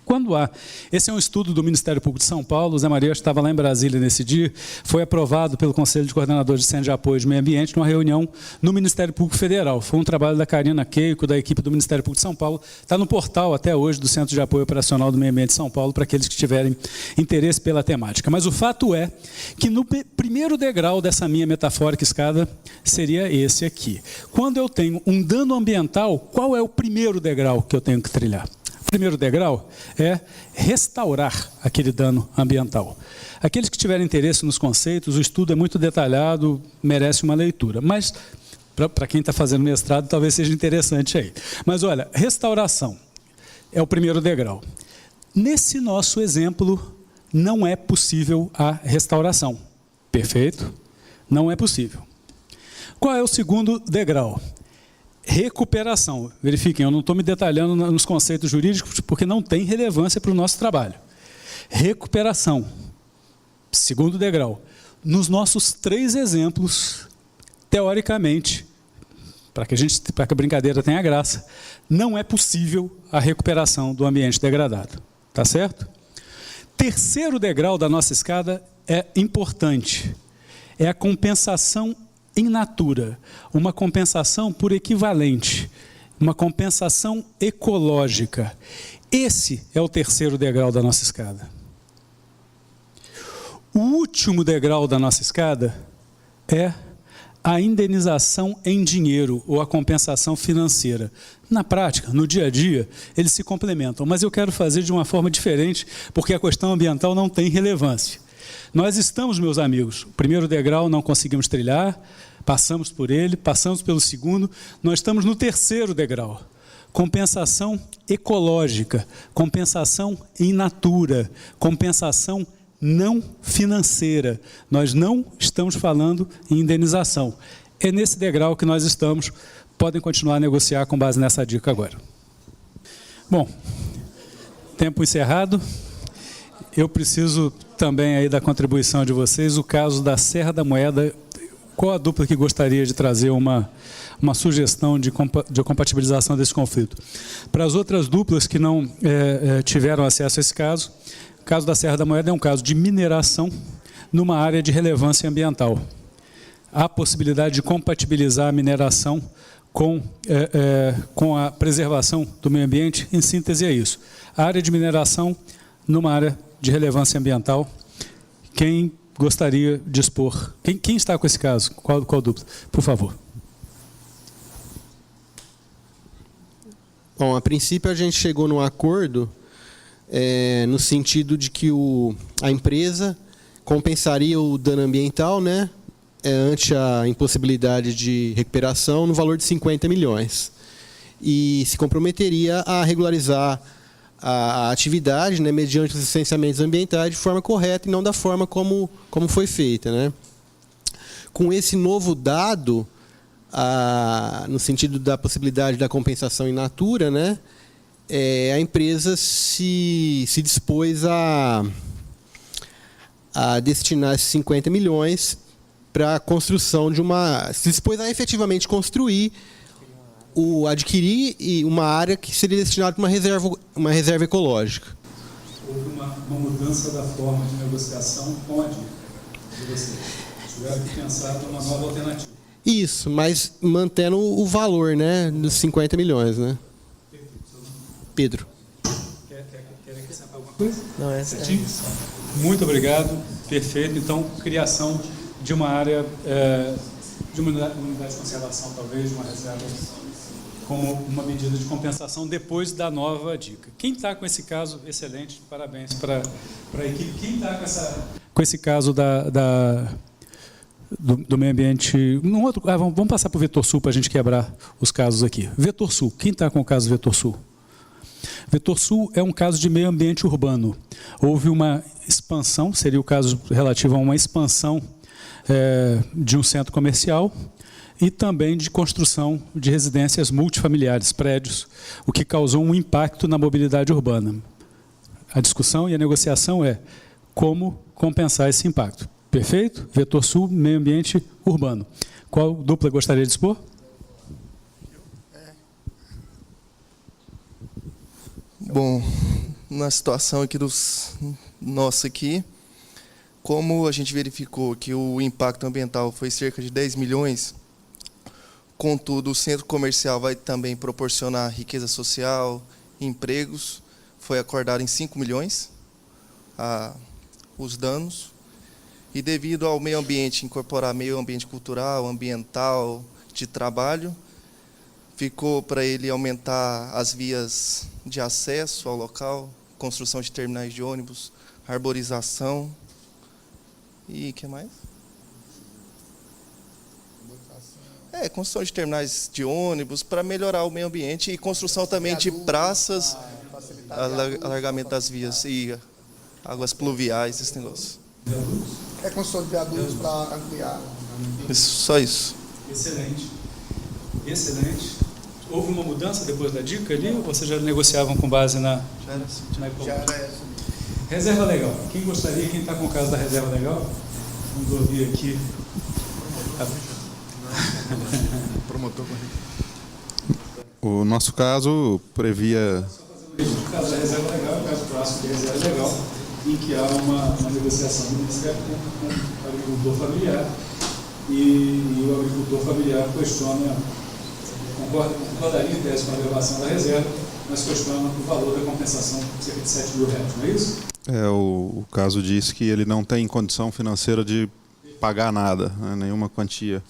Quando há. Esse é um estudo do Ministério Público de São Paulo, o Zé Maria estava lá em Brasília nesse dia, foi aprovado pelo Conselho de Coordenadores de Centro de Apoio de Meio Ambiente numa reunião no Ministério Público Federal. Foi um trabalho da Karina Keiko, da equipe do Ministério Público de São Paulo, está no portal até hoje do Centro de Apoio Operacional do Meio Ambiente de São Paulo, para aqueles que tiverem interesse pela temática. Mas o fato é que no primeiro degrau dessa minha metafórica escada seria esse aqui. Quando eu tenho um dano ambiental, qual é o primeiro degrau que eu tenho que trilhar? O primeiro degrau é restaurar aquele dano ambiental. Aqueles que tiverem interesse nos conceitos, o estudo é muito detalhado, merece uma leitura. Mas, para quem está fazendo mestrado, talvez seja interessante aí. Mas, olha, restauração é o primeiro degrau. Nesse nosso exemplo, não é possível a restauração. Perfeito? Não é possível. Qual é o segundo degrau? Recuperação. Verifiquem, eu não estou me detalhando nos conceitos jurídicos porque não tem relevância para o nosso trabalho. Recuperação. Segundo degrau. Nos nossos 3 exemplos, teoricamente, para que a brincadeira tenha graça, não é possível a recuperação do ambiente degradado. Tá certo? Terceiro degrau da nossa escada é importante. É a compensação in natura, uma compensação por equivalente, uma compensação ecológica. Esse é o terceiro degrau da nossa escada. O último degrau da nossa escada é a indenização em dinheiro ou a compensação financeira. Na prática, no dia a dia, eles se complementam, mas eu quero fazer de uma forma diferente, porque a questão ambiental não tem relevância. Nós estamos, meus amigos, o primeiro degrau não conseguimos trilhar, passamos por ele, passamos pelo segundo, nós estamos no terceiro degrau. Compensação ecológica, compensação in natura, compensação não financeira. Nós não estamos falando em indenização. É nesse degrau que nós estamos. Podem continuar a negociar com base nessa dica agora. Bom, tempo encerrado. Eu preciso também aí da contribuição de vocês. O caso da Serra da Moeda. Qual a dupla que gostaria de trazer uma sugestão de compatibilização desse conflito? Para as outras duplas que não tiveram acesso a esse caso, o caso da Serra da Moeda é um caso de mineração numa área de relevância ambiental. Há possibilidade de compatibilizar a mineração com a preservação do meio ambiente. Em síntese, é isso. A área de mineração numa área de relevância ambiental. Quem gostaria de expor? Quem está com esse caso? Qual dupla? Por favor. Bom, a princípio a gente chegou num acordo no sentido de que a empresa compensaria o dano ambiental, né, ante a impossibilidade de recuperação no valor de 50 milhões. E se comprometeria a regularizar a atividade, né, mediante os licenciamentos ambientais de forma correta e não da forma como foi feita, né. Com esse novo dado, no sentido da possibilidade da compensação in natura, né, a empresa se dispôs a destinar esses 50 milhões para a construção de se dispôs a efetivamente construir, adquirir uma área que seria destinada para uma reserva ecológica. Houve uma mudança da forma de negociação com a dica de vocês. Tiveram que pensar numa nova alternativa. Isso, mas mantendo o valor, né, dos 50 milhões, né? Pedro. Quer acrescentar alguma coisa? Não, certinho? Muito obrigado. Perfeito. Então, criação de uma área, de uma unidade de conservação, talvez, de uma reserva, como uma medida de compensação depois da nova dica. Quem está com esse caso, excelente, parabéns para a equipe. Quem está com esse caso do meio ambiente... vamos passar para o Vetor Sul para a gente quebrar os casos aqui. Vetor Sul, quem está com o caso Vetor Sul? Vetor Sul é um caso de meio ambiente urbano. Houve uma expansão, seria o caso relativo a uma expansão de um centro comercial e também de construção de residências multifamiliares, prédios, o que causou um impacto na mobilidade urbana. A discussão e a negociação é como compensar esse impacto. Perfeito? Vetor Sul, meio ambiente urbano. Qual dupla gostaria de expor? Bom, na situação aqui nossa aqui, como a gente verificou que o impacto ambiental foi cerca de 10 milhões, contudo, o centro comercial vai também proporcionar riqueza social, empregos, foi acordado em 5 milhões os danos, e devido ao meio ambiente, incorporar meio ambiente cultural, ambiental, de trabalho, ficou para ele aumentar as vias de acesso ao local, construção de terminais de ônibus, arborização e o que mais? Construção de terminais de ônibus para melhorar o meio ambiente e construção também de praças, alargamento das vias e águas pluviais, esse negócio. Construção de viadutos para ampliar. Só isso. Excelente. Excelente. Houve uma mudança depois da dica ali ou vocês já negociavam com base na... Já era assim. Já era essa. Reserva legal. Quem gostaria, quem está com o caso da reserva legal? Vamos ouvir aqui. Promotor. O nosso caso previa... O caso da reserva legal é o caso clássico de reserva legal, em que há uma negociação do Ministério com o agricultor familiar e o agricultor familiar questiona, concordaria em tese com a elevação da reserva, mas questiona o valor da compensação de cerca de 7 mil reais, não é isso? O caso diz que ele não tem condição financeira de pagar nada, né, nenhuma quantia.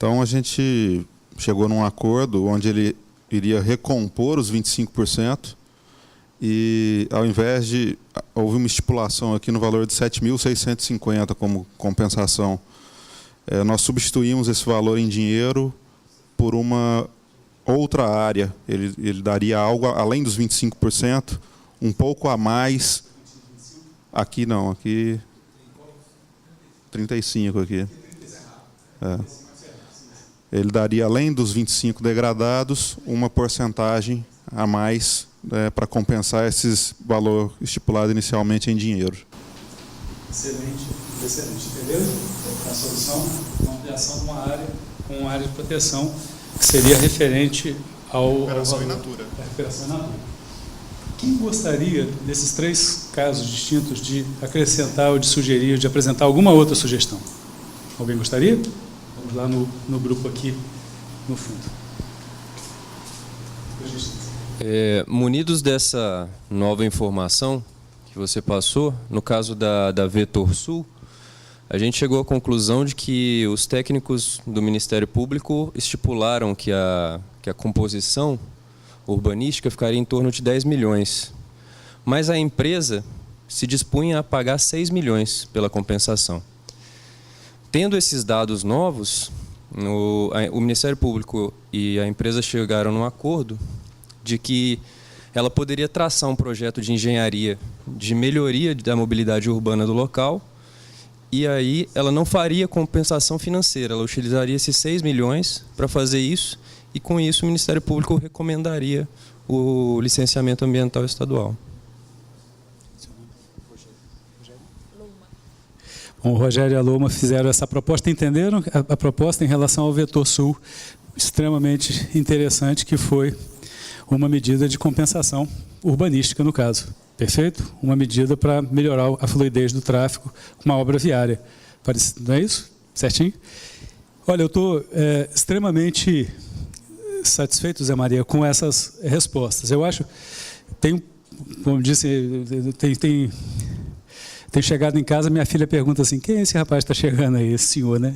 Então, a gente chegou num acordo onde ele iria recompor os 25%, e, ao invés de... Houve uma estipulação aqui no valor de 7.650 como compensação. Nós substituímos esse valor em dinheiro por uma outra área. Ele daria algo além dos 25%, um pouco a mais. Aqui não, aqui 35 aqui. Ele daria, além dos 25 degradados, uma porcentagem a mais para compensar esse valor estipulado inicialmente em dinheiro. Excelente, excelente. Entendeu? A solução é uma ampliação de uma área com uma área de proteção que seria referente ao... Recuperação in natura. Recuperação in natura. Quem gostaria, desses 3 casos distintos, de acrescentar ou de sugerir, de apresentar alguma outra sugestão? Alguém gostaria? Vamos lá no grupo aqui, no fundo. Munidos dessa nova informação que você passou, no caso da Vetor Sul, a gente chegou à conclusão de que os técnicos do Ministério Público estipularam que a composição urbanística ficaria em torno de 10 milhões. Mas a empresa se dispunha a pagar 6 milhões pela compensação. Tendo esses dados novos, o Ministério Público e a empresa chegaram num acordo de que ela poderia traçar um projeto de engenharia de melhoria da mobilidade urbana do local, e aí ela não faria compensação financeira, ela utilizaria esses 6 milhões para fazer isso, e com isso o Ministério Público recomendaria o licenciamento ambiental estadual. Bom, o Rogério e a Loma fizeram essa proposta, entenderam a proposta em relação ao Vetor Sul, extremamente interessante, que foi uma medida de compensação urbanística, no caso. Perfeito? Uma medida para melhorar a fluidez do tráfego, uma obra viária. Não é isso? Certinho? Olha, eu estou extremamente satisfeito, Zé Maria, com essas respostas. Eu acho, como disse, tem chegado em casa, minha filha pergunta assim, quem é esse rapaz que está chegando aí, esse senhor, né?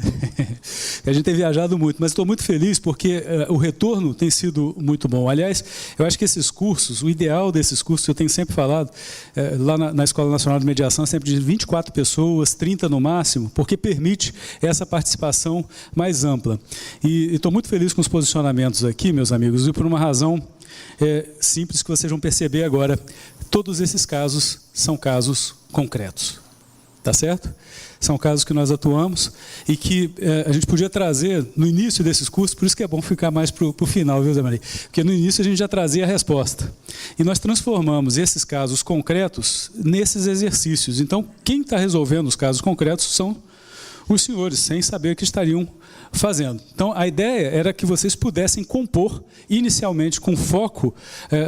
A gente tem viajado muito, mas estou muito feliz porque o retorno tem sido muito bom. Aliás, eu acho que esses cursos, o ideal desses cursos, eu tenho sempre falado, lá na Escola Nacional de Mediação, é sempre de 24 pessoas, 30 no máximo, porque permite essa participação mais ampla. E estou muito feliz com os posicionamentos aqui, meus amigos, e por uma razão simples que vocês vão perceber agora. Todos esses casos são casos concretos, tá certo? São casos que nós atuamos e que a gente podia trazer no início desses cursos, por isso que é bom ficar mais para o final, viu, Zé Maria? Porque no início a gente já trazia a resposta. E nós transformamos esses casos concretos nesses exercícios. Então, quem está resolvendo os casos concretos são os senhores, sem saber o que estariam fazendo. Então, a ideia era que vocês pudessem compor, inicialmente com foco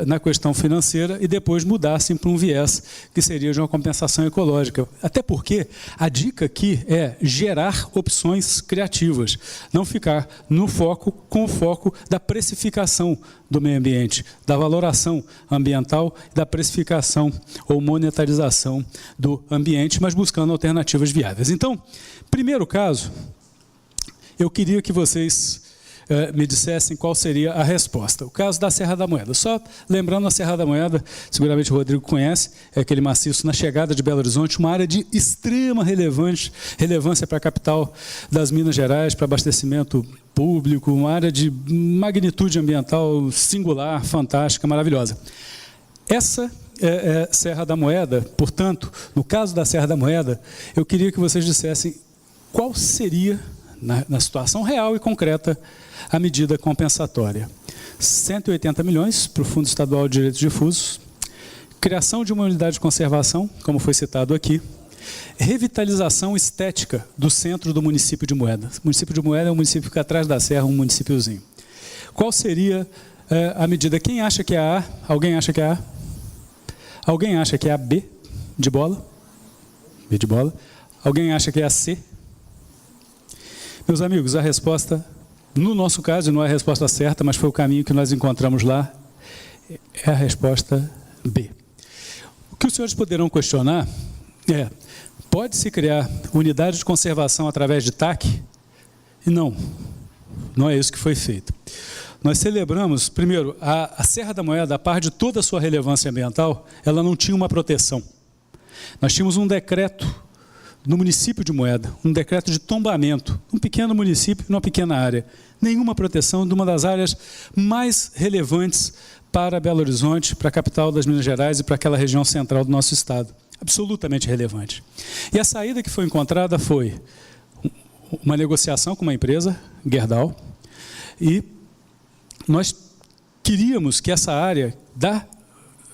na questão financeira, e depois mudassem para um viés que seria de uma compensação ecológica. Até porque a dica aqui é gerar opções criativas, não ficar no foco com o foco da precificação do meio ambiente, da valoração ambiental, da precificação ou monetarização do ambiente, mas buscando alternativas viáveis. Então, primeiro caso, eu queria que vocês me dissessem qual seria a resposta. O caso da Serra da Moeda. Só lembrando, a Serra da Moeda, seguramente o Rodrigo conhece, é aquele maciço na chegada de Belo Horizonte, uma área de extrema relevância para a capital das Minas Gerais, para abastecimento público, uma área de magnitude ambiental singular, fantástica, maravilhosa. Essa é Serra da Moeda, portanto, no caso da Serra da Moeda, eu queria que vocês dissessem qual seria, na situação real e concreta, a medida compensatória. 180 milhões para o Fundo Estadual de Direitos Difusos, criação de uma unidade de conservação, como foi citado aqui, revitalização estética do centro do município de Moeda. O município de Moeda é um município que fica atrás da serra, um municípiozinho. Qual seria a medida? Quem acha que é a A? Alguém acha que é a A? Alguém acha que é a B de bola? B de bola. Alguém acha que é a C? Meus amigos, a resposta, no nosso caso, não é a resposta certa, mas foi o caminho que nós encontramos lá, é a resposta B. O que os senhores poderão questionar é, pode-se criar unidade de conservação através de TAC? E não. não é isso que foi feito. Nós celebramos, primeiro, a Serra da Moeda, a par de toda a sua relevância ambiental, ela não tinha uma proteção. Nós tínhamos um decreto no município de Moeda, um decreto de tombamento, um pequeno município, numa pequena área. Nenhuma proteção de uma das áreas mais relevantes para Belo Horizonte, para a capital das Minas Gerais e para aquela região central do nosso estado. Absolutamente relevante. E a saída que foi encontrada foi uma negociação com uma empresa, Gerdau, e nós queríamos que essa área da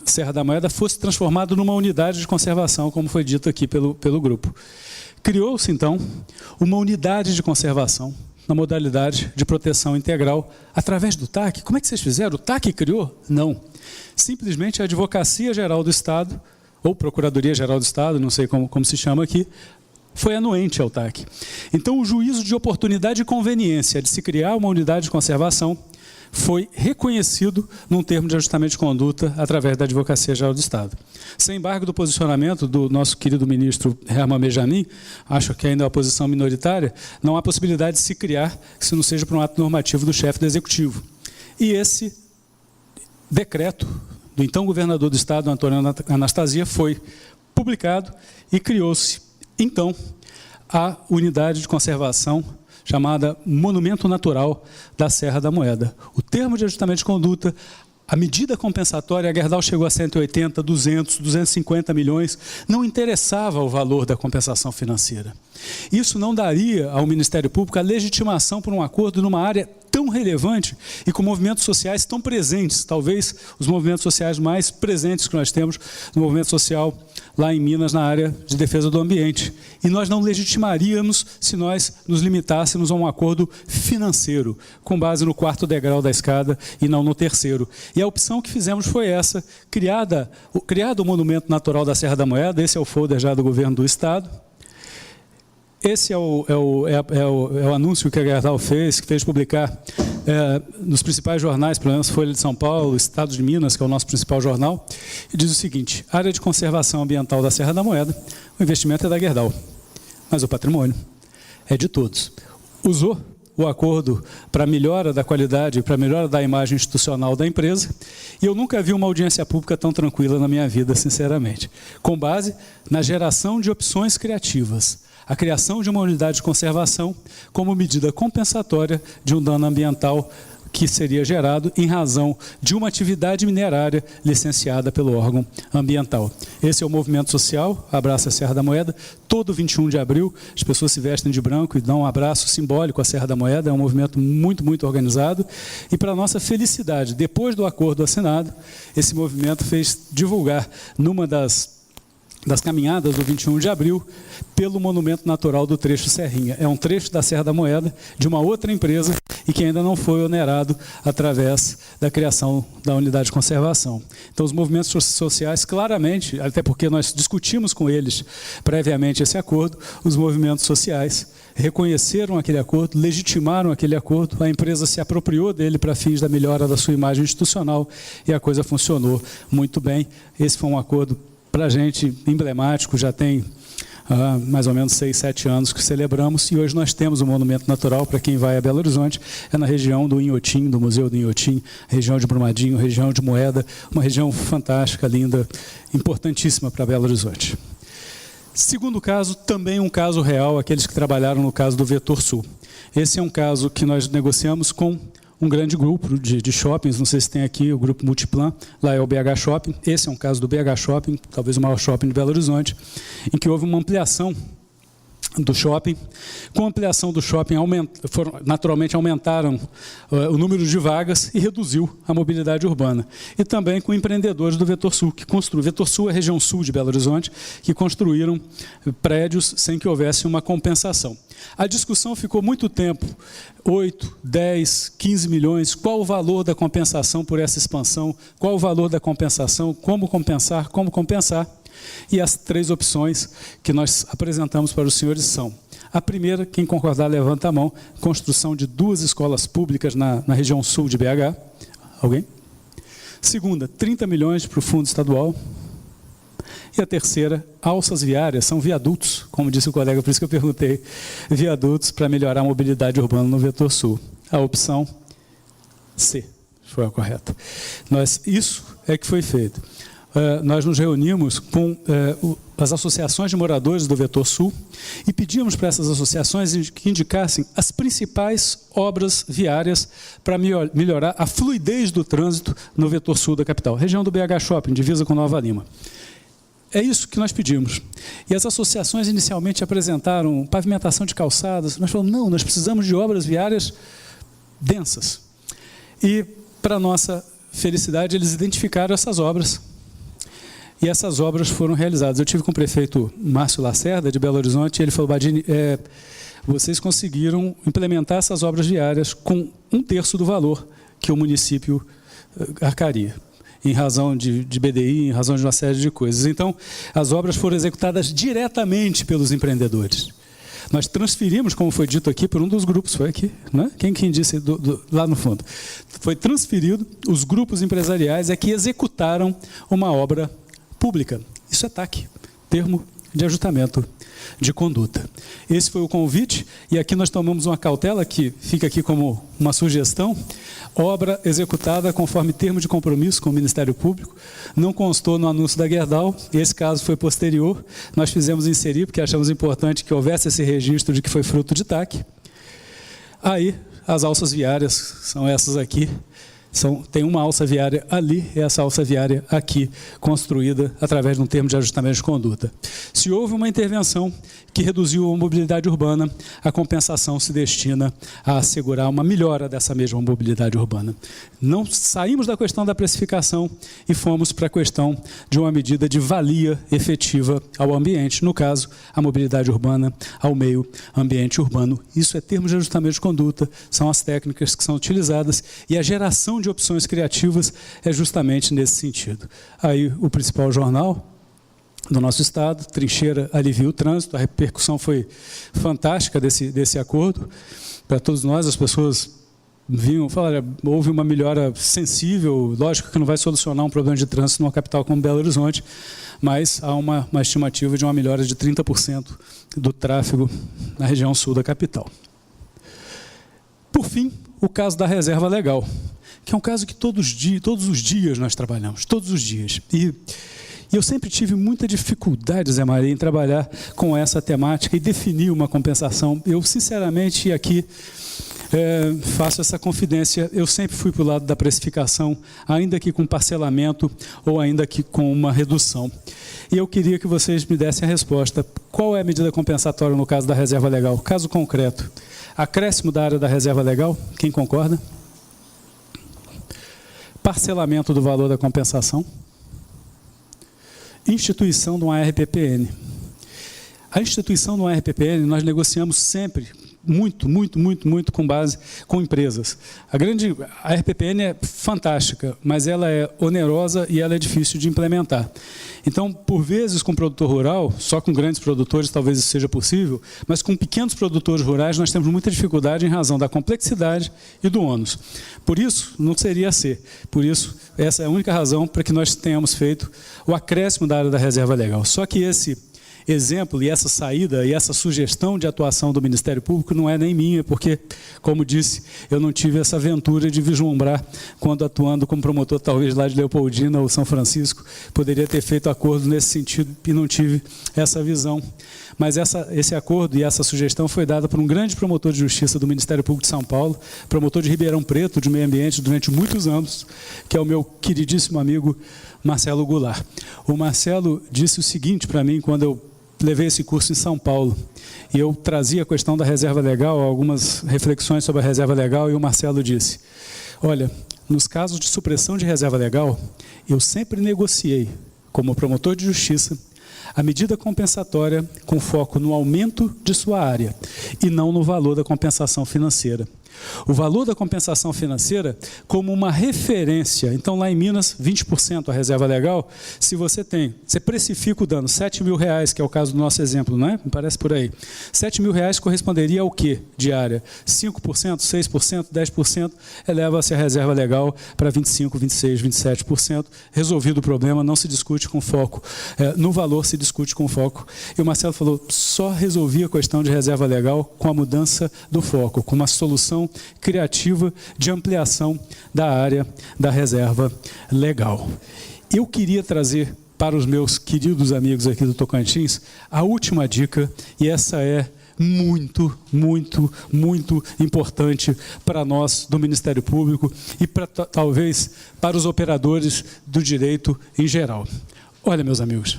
Serra da Moeda fosse transformada numa unidade de conservação, como foi dito aqui pelo grupo. Criou-se, então, uma unidade de conservação na modalidade de proteção integral através do TAC. Como é que vocês fizeram? O TAC criou? Não. Simplesmente a Advocacia Geral do Estado, ou Procuradoria Geral do Estado, não sei como se chama aqui, foi anuente ao TAC. Então, o juízo de oportunidade e conveniência de se criar uma unidade de conservação foi reconhecido num termo de ajustamento de conduta através da Advocacia Geral do Estado. Sem embargo do posicionamento do nosso querido ministro Herman Benjamin, acho que ainda é uma posição minoritária, não há possibilidade de se criar, se não seja por um ato normativo do chefe do Executivo. E esse decreto do então governador do Estado, Antônio Anastasia, foi publicado e criou-se, então, a unidade de conservação chamada Monumento Natural da Serra da Moeda. O termo de ajustamento de conduta, a medida compensatória, a Gerdau chegou a 180, 200, 250 milhões, não interessava o valor da compensação financeira. Isso não daria ao Ministério Público a legitimação por um acordo numa área tão relevante e com movimentos sociais tão presentes, talvez os movimentos sociais mais presentes que nós temos no movimento social lá em Minas, na área de defesa do ambiente. E nós não legitimaríamos se nós nos limitássemos a um acordo financeiro, com base no 4º degrau da escada e não no 3º. E a opção que fizemos foi essa, criado o Monumento Natural da Serra da Moeda, esse é o folder já do governo do Estado. Esse é o anúncio que a Gerdau fez, que fez publicar nos principais jornais, pelo menos Folha de São Paulo, Estado de Minas, que é o nosso principal jornal, e diz o seguinte: área de conservação ambiental da Serra da Moeda, o investimento é da Gerdau, mas o patrimônio é de todos. Usou o acordo para melhora da qualidade, para melhora da imagem institucional da empresa, e eu nunca vi uma audiência pública tão tranquila na minha vida, sinceramente, com base na geração de opções criativas, a criação de uma unidade de conservação como medida compensatória de um dano ambiental que seria gerado em razão de uma atividade minerária licenciada pelo órgão ambiental. Esse é o movimento social, Abraça a Serra da Moeda. Todo 21 de abril, as pessoas se vestem de branco e dão um abraço simbólico à Serra da Moeda. É um movimento muito, muito organizado. E, para nossa felicidade, depois do acordo assinado, esse movimento fez divulgar numa das caminhadas do 21 de abril, pelo Monumento Natural do Trecho Serrinha. É um trecho da Serra da Moeda, de uma outra empresa, e que ainda não foi onerado através da criação da unidade de conservação. Então, os movimentos sociais, claramente, até porque nós discutimos com eles previamente esse acordo, os movimentos sociais reconheceram aquele acordo, legitimaram aquele acordo, a empresa se apropriou dele para fins da melhora da sua imagem institucional, e a coisa funcionou muito bem. Esse foi um acordo para a gente emblemático, já tem mais ou menos 6, 7 anos que celebramos, e hoje nós temos um monumento natural para quem vai a Belo Horizonte, é na região do Inhotim, do Museu do Inhotim, região de Brumadinho, região de Moeda, uma região fantástica, linda, importantíssima para Belo Horizonte. Segundo caso, também um caso real, aqueles que trabalharam no caso do Vetor Sul. Esse é um caso que nós negociamos com um grande grupo de shoppings, não sei se tem aqui o grupo Multiplan, lá é o BH Shopping, esse é um caso do BH Shopping, talvez o maior shopping de Belo Horizonte, em que houve uma ampliação do shopping. Com a ampliação do shopping, naturalmente aumentaram o número de vagas e reduziu a mobilidade urbana. E também com empreendedores do Vetor Sul, que construíram. Vetor Sul é a região sul de Belo Horizonte, que construíram prédios sem que houvesse uma compensação. A discussão ficou muito tempo, 8, 10, 15 milhões, qual o valor da compensação por essa expansão, qual o valor da compensação, como compensar, e as 3 opções que nós apresentamos para os senhores são: a primeira, quem concordar levanta a mão, construção de 2 escolas públicas na região sul de BH. Alguém? Segunda, 30 milhões para o fundo estadual. E a terceira, alças viárias, são viadutos, como disse o colega, por isso que eu perguntei, viadutos para melhorar a mobilidade urbana no Vetor Sul. a opção C foi a correta. Isso é que foi feito. Nós nos reunimos com as associações de moradores do Vetor Sul e pedimos para essas associações que indicassem as principais obras viárias para melhorar a fluidez do trânsito no Vetor Sul da capital, região do BH Shopping, divisa com Nova Lima. É isso que nós pedimos. E as associações inicialmente apresentaram pavimentação de calçadas. Nós falamos, não, nós precisamos de obras viárias densas. E, para nossa felicidade, eles identificaram essas obras. E essas obras foram realizadas. Eu tive com o prefeito Márcio Lacerda, de Belo Horizonte, e ele falou, Badini, vocês conseguiram implementar essas obras viárias com 1/3 do valor que o município arcaria, em razão de BDI, em razão de uma série de coisas. Então, as obras foram executadas diretamente pelos empreendedores. Nós transferimos, como foi dito aqui, por um dos grupos, foi aqui, né? Quem disse lá no fundo? Foi transferido, os grupos empresariais é que executaram uma obra pública. Isso é TAC, termo de ajustamento de conduta. Esse foi o convite, e aqui nós tomamos uma cautela, que fica aqui como uma sugestão, obra executada conforme termo de compromisso com o Ministério Público, não constou no anúncio da Gerdau, esse caso foi posterior, nós fizemos inserir, porque achamos importante que houvesse esse registro de que foi fruto de TAC. Aí, as alças viárias são essas aqui, tem uma alça viária ali e essa alça viária aqui, construída através de um termo de ajustamento de conduta. Se houve uma intervenção que reduziu a mobilidade urbana, a compensação se destina a assegurar uma melhora dessa mesma mobilidade urbana. Não saímos da questão da precificação e fomos para a questão de uma medida de valia efetiva ao ambiente, no caso, a mobilidade urbana ao meio ambiente urbano. Isso é termo de ajustamento de conduta, são as técnicas que são utilizadas e a geração de opções criativas é justamente nesse sentido. Aí o principal jornal do nosso estado, Trincheira alivia o trânsito, a repercussão foi fantástica desse acordo. Para todos nós, as pessoas vinham falar, houve uma melhora sensível, lógico que não vai solucionar um problema de trânsito numa capital como Belo Horizonte, mas há uma estimativa de uma melhora de 30% do tráfego na região sul da capital. Por fim, o caso da reserva legal, que é um caso que todos os dias nós trabalhamos, todos os dias. E eu sempre tive muita dificuldade, Zé Maria, em trabalhar com essa temática e definir uma compensação. Eu, sinceramente, aqui faço essa confidência, eu sempre fui para o lado da precificação, ainda que com parcelamento ou ainda que com uma redução. E eu queria que vocês me dessem a resposta. Qual é a medida compensatória no caso da reserva legal? Caso concreto, acréscimo da área da reserva legal, quem concorda? Parcelamento do valor da compensação. Instituição de uma RPPN. A instituição de uma RPPN nós negociamos sempre muito com base com empresas. A RPPN é fantástica, mas ela é onerosa e ela é difícil de implementar. Então, por vezes, com produtor rural, só com grandes produtores talvez isso seja possível, mas com pequenos produtores rurais nós temos muita dificuldade em razão da complexidade e do ônus. Por isso, não seria C. Por isso, essa é a única razão para que nós tenhamos feito o acréscimo da área da reserva legal. Só que esse exemplo e essa saída e essa sugestão de atuação do Ministério Público não é nem minha, porque, como disse, eu não tive essa aventura de vislumbrar quando atuando como promotor, talvez lá de Leopoldina ou São Francisco, poderia ter feito acordo nesse sentido e não tive essa visão. Mas esse acordo e essa sugestão foi dada por um grande promotor de justiça do Ministério Público de São Paulo, promotor de Ribeirão Preto, de meio ambiente, durante muitos anos, que é o meu queridíssimo amigo Marcelo Goulart. O Marcelo disse o seguinte para mim quando eu levei esse curso em São Paulo, e eu trazia a questão da reserva legal, algumas reflexões sobre a reserva legal, e o Marcelo disse, olha, nos casos de supressão de reserva legal, eu sempre negociei, como promotor de justiça, a medida compensatória com foco no aumento de sua área, e não no valor da compensação financeira. O valor da compensação financeira como uma referência. Então, lá em Minas, 20% a reserva legal, se você precifica o dano, R$7.000, que é o caso do nosso exemplo, não é? Me parece por aí. R$7.000 corresponderia ao quê de área? 5%, 6%, 10%, eleva-se a reserva legal para 25%, 26%, 27%. Resolvido o problema, não se discute com foco. No valor se discute com foco. E o Marcelo falou, só resolvia a questão de reserva legal com a mudança do foco, com uma solução solução criativa de ampliação da área da reserva legal. Eu queria trazer para os meus queridos amigos aqui do Tocantins a última dica, e essa é muito, muito, muito importante para nós do Ministério Público e talvez para os operadores do direito em geral. Olha, meus amigos,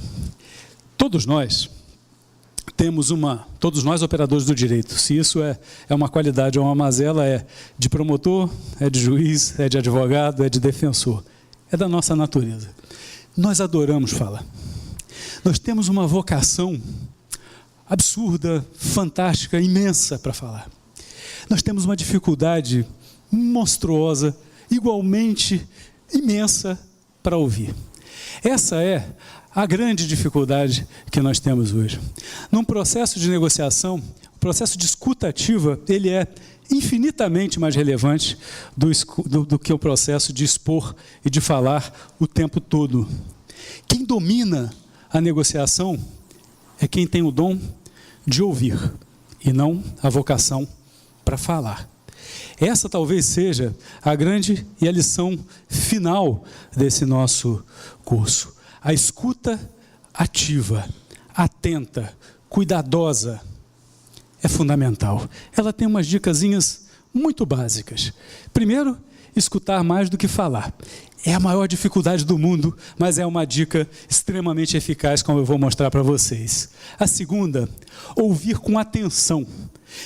todos nós operadores do direito, se isso é uma qualidade ou uma mazela, é de promotor, é de juiz, é de advogado, é de defensor, é da nossa natureza. Nós adoramos falar. Nós temos uma vocação absurda, fantástica, imensa para falar. Nós temos uma dificuldade monstruosa, igualmente imensa para ouvir. Essa é a grande dificuldade que nós temos hoje. Num processo de negociação, o processo de escuta ativa, ele é infinitamente mais relevante do que o processo de expor e de falar o tempo todo. Quem domina a negociação é quem tem o dom de ouvir e não a vocação para falar. Essa talvez seja a grande e a lição final desse nosso curso. A escuta ativa, atenta, cuidadosa é fundamental. Ela tem umas dicasinhas muito básicas. Primeiro, escutar mais do que falar. É a maior dificuldade do mundo, mas é uma dica extremamente eficaz, como eu vou mostrar para vocês. A segunda, ouvir com atenção,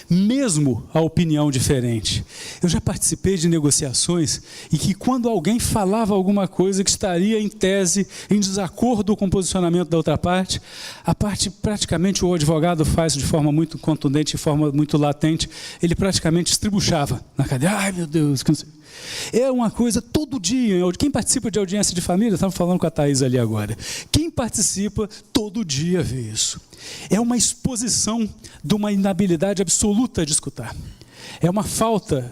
mesmo a opinião diferente. Eu já participei de negociações e que quando alguém falava alguma coisa que estaria em tese, em desacordo com o posicionamento da outra parte, a parte praticamente o advogado faz de forma muito contundente, de forma muito latente, ele praticamente estribuchava na cadeia. Ai, meu Deus, que não sei. É uma coisa todo dia. Quem participa de audiência de família, estamos falando com a Thaís ali agora, quem participa todo dia vê isso. É uma exposição de uma inabilidade absoluta de escutar. É uma falta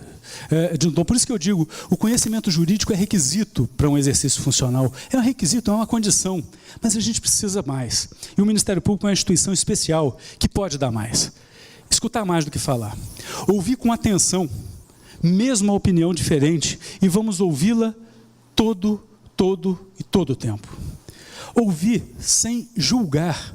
de um dom. Por isso que eu digo, o conhecimento jurídico é requisito para um exercício funcional. É um requisito, é uma condição, mas a gente precisa mais. E o Ministério Público é uma instituição especial que pode dar mais. Escutar mais do que falar. Ouvir com atenção, mesmo a opinião diferente, e vamos ouvi-la todo o tempo. Ouvir sem julgar.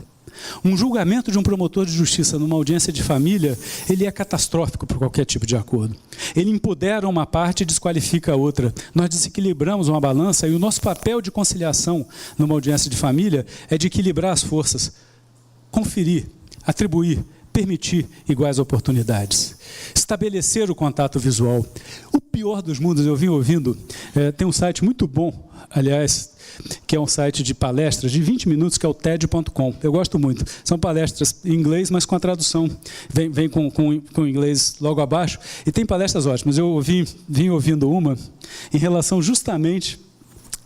Um julgamento de um promotor de justiça numa audiência de família, ele é catastrófico para qualquer tipo de acordo. Ele empodera uma parte e desqualifica a outra. Nós desequilibramos uma balança e o nosso papel de conciliação numa audiência de família é de equilibrar as forças, conferir, atribuir, permitir iguais oportunidades, estabelecer o contato visual. O pior dos mundos, eu vim ouvindo, tem um site muito bom, aliás, que é um site de palestras de 20 minutos, que é o TED.com. Eu gosto muito. São palestras em inglês, mas com a tradução. Vem com inglês logo abaixo. E tem palestras ótimas. Eu vim ouvindo uma em relação justamente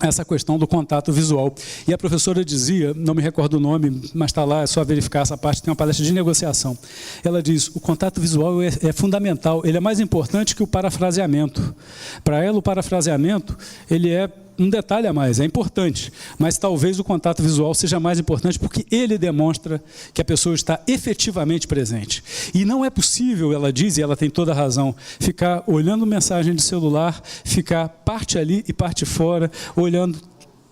a essa questão do contato visual. E a professora dizia, não me recordo o nome, mas está lá, é só verificar essa parte, tem uma palestra de negociação. Ela diz, o contato visual é fundamental, ele é mais importante que o parafraseamento. Para ela, o parafraseamento, ele é um detalhe a mais, é importante, mas talvez o contato visual seja mais importante porque ele demonstra que a pessoa está efetivamente presente. E não é possível, ela diz, e ela tem toda a razão, ficar olhando mensagem de celular, ficar parte ali e parte fora, olhando,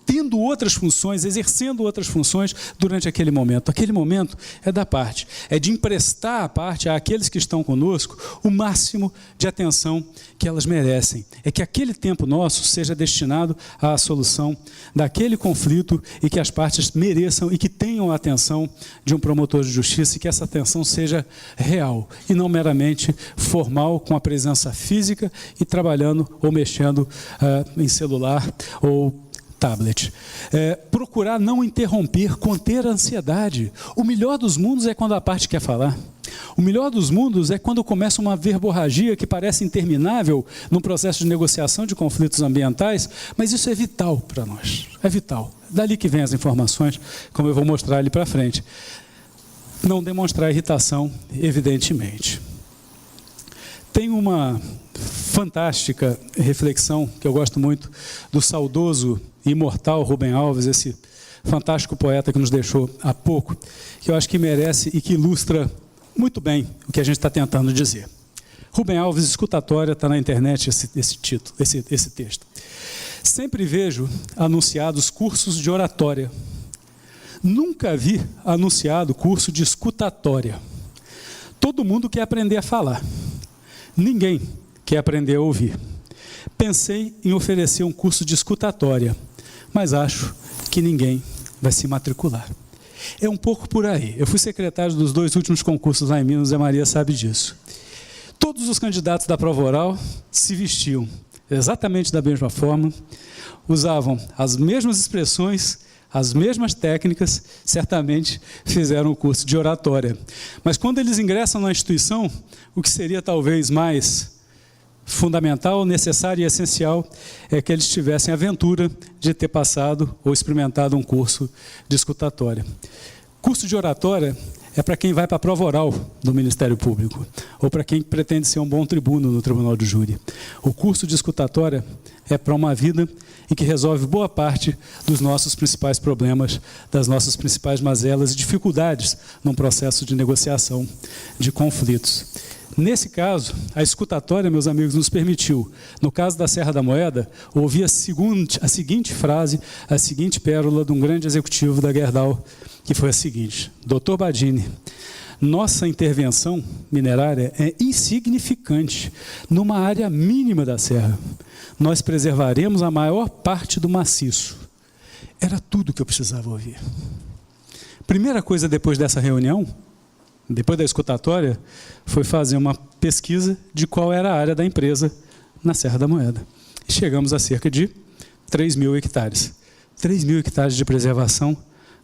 tendo outras funções, exercendo outras funções durante aquele momento. Aquele momento é da parte, é de emprestar à parte, àqueles que estão conosco, o máximo de atenção que elas merecem. É que aquele tempo nosso seja destinado à solução daquele conflito e que as partes mereçam e que tenham a atenção de um promotor de justiça e que essa atenção seja real e não meramente formal, com a presença física e trabalhando ou mexendo em celular ou tablet. Procurar não interromper, conter a ansiedade. O melhor dos mundos é quando a parte quer falar. O melhor dos mundos é quando começa uma verborragia que parece interminável num processo de negociação de conflitos ambientais, mas isso é vital para nós. É vital. Dali que vem as informações, como eu vou mostrar ali para frente. Não demonstrar irritação, evidentemente. Tem uma fantástica reflexão, que eu gosto muito, do saudoso e imortal Rubem Alves, esse fantástico poeta que nos deixou há pouco, que eu acho que merece e que ilustra muito bem o que a gente está tentando dizer. Rubem Alves, escutatória, está na internet esse título, esse texto. Sempre vejo anunciados cursos de oratória. Nunca vi anunciado curso de escutatória. Todo mundo quer aprender a falar. Ninguém quer aprender a ouvir. Pensei em oferecer um curso de escutatória, mas acho que ninguém vai se matricular. É um pouco por aí. Eu fui secretário dos 2 últimos concursos lá em Minas, a Maria sabe disso. Todos os candidatos da prova oral se vestiam exatamente da mesma forma, usavam as mesmas expressões, as mesmas técnicas, certamente fizeram o curso de oratória. Mas quando eles ingressam na instituição, o que seria talvez mais fundamental, necessário e essencial é que eles tivessem a aventura de ter passado ou experimentado um curso de escutatória. Curso de oratória é para quem vai para a prova oral do Ministério Público, ou para quem pretende ser um bom tribuno no Tribunal do Júri. O curso de escutatória é para uma vida em que resolve boa parte dos nossos principais problemas, das nossas principais mazelas e dificuldades num processo de negociação de conflitos. Nesse caso, a escutatória, meus amigos, nos permitiu, no caso da Serra da Moeda, ouvir a seguinte frase, a seguinte pérola de um grande executivo da Gerdau, que foi a seguinte: Dr. Badini, nossa intervenção minerária é insignificante numa área mínima da serra. Nós preservaremos a maior parte do maciço. Era tudo que eu precisava ouvir. Primeira coisa depois dessa reunião, depois da escutatória, foi fazer uma pesquisa de qual era a área da empresa na Serra da Moeda. E chegamos a cerca de 3.000 hectares. 3.000 hectares de preservação,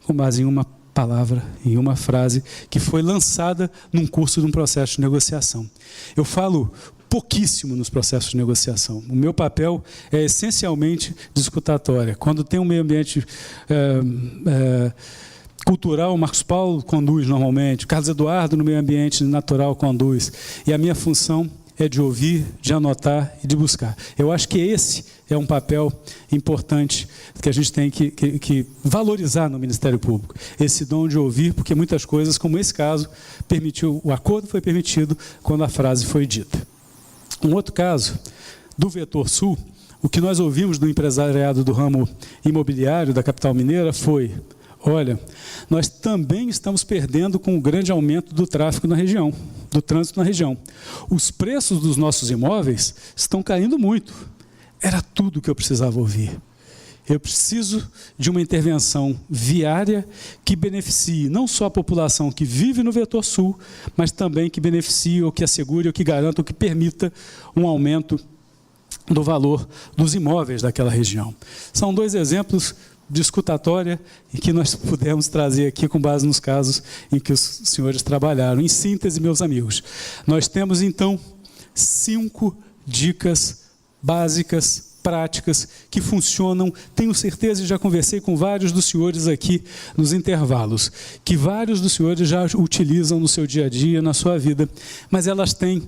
com base em uma palavra, em uma frase, que foi lançada num curso de um processo de negociação. Eu falo pouquíssimo nos processos de negociação. O meu papel é essencialmente de escutatória. Quando tem um meio ambiente cultural, o Marcos Paulo conduz normalmente, o Carlos Eduardo no meio ambiente natural conduz. E a minha função é de ouvir, de anotar e de buscar. Eu acho que esse é um papel importante que a gente tem que valorizar no Ministério Público. Esse dom de ouvir, porque muitas coisas, como esse caso, o acordo foi permitido quando a frase foi dita. Um outro caso, do Vetor Sul, o que nós ouvimos do empresariado do ramo imobiliário da capital mineira foi: olha, nós também estamos perdendo com o grande aumento do tráfego na região, do trânsito na região. Os preços dos nossos imóveis estão caindo muito. Era tudo o que eu precisava ouvir. Eu preciso de uma intervenção viária que beneficie não só a população que vive no Vetor Sul, mas também que beneficie, ou que assegure, ou que garanta, ou que permita um aumento do valor dos imóveis daquela região. São 2 exemplos de escutatória e que nós pudemos trazer aqui com base nos casos em que os senhores trabalharam. Em síntese, meus amigos, nós temos então 5 dicas básicas, práticas, que funcionam. Tenho certeza, e já conversei com vários dos senhores aqui nos intervalos, que vários dos senhores já utilizam no seu dia a dia, na sua vida, mas elas têm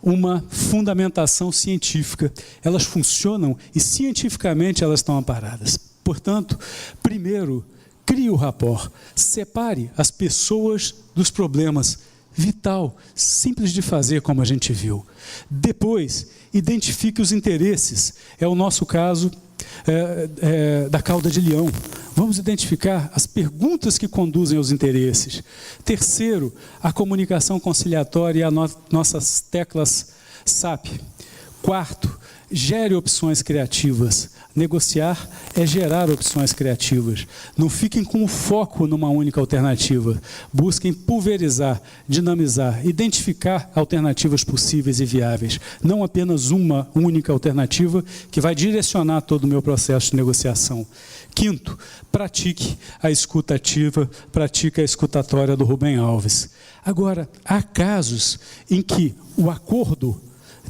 uma fundamentação científica. Elas funcionam e cientificamente elas estão amparadas. Portanto, primeiro, crie o rapport, separe as pessoas dos problemas, vital, simples de fazer, como a gente viu. Depois, identifique os interesses. É o nosso caso da cauda de leão. Vamos identificar as perguntas que conduzem aos interesses. Terceiro, a comunicação conciliatória e as nossas teclas SAP. Quarto, gere opções criativas. Negociar é gerar opções criativas. Não fiquem com o foco numa única alternativa. Busquem pulverizar, dinamizar, identificar alternativas possíveis e viáveis. Não apenas uma única alternativa que vai direcionar todo o meu processo de negociação. Quinto, pratique a escuta ativa, pratique a escutatória do Rubem Alves. Agora, há casos em que o acordo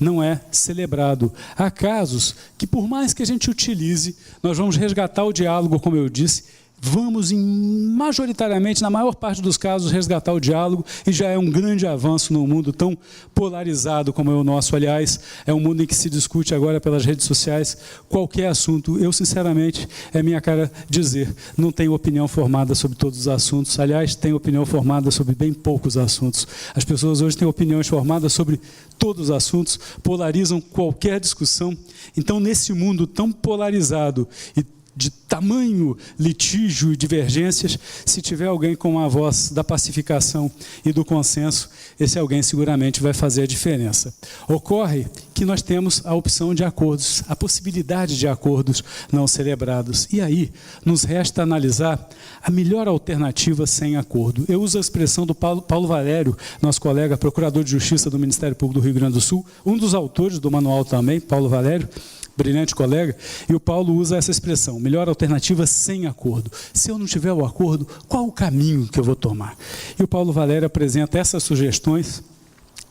não é celebrado. Há casos que, por mais que a gente utilize, nós vamos resgatar o diálogo, como eu disse, vamos, majoritariamente, na maior parte dos casos, resgatar o diálogo, e já é um grande avanço num mundo tão polarizado como é o nosso. Aliás, é um mundo em que se discute agora pelas redes sociais qualquer assunto. Eu, sinceramente, é minha cara dizer, não tenho opinião formada sobre todos os assuntos. Aliás, tenho opinião formada sobre bem poucos assuntos. As pessoas hoje têm opiniões formadas sobre todos os assuntos, polarizam qualquer discussão. Então, nesse mundo tão polarizado e de tamanho litígio e divergências, se tiver alguém com a voz da pacificação e do consenso, esse alguém seguramente vai fazer a diferença. Ocorre que nós temos a opção de acordos, a possibilidade de acordos não celebrados. E aí, nos resta analisar a melhor alternativa sem acordo. Eu uso a expressão do Paulo Valério, nosso colega procurador de Justiça do Ministério Público do Rio Grande do Sul, um dos autores do manual também, Paulo Valério, brilhante colega, e o Paulo usa essa expressão, melhor alternativa sem acordo. Se eu não tiver o acordo, qual o caminho que eu vou tomar? E o Paulo Valério apresenta essas sugestões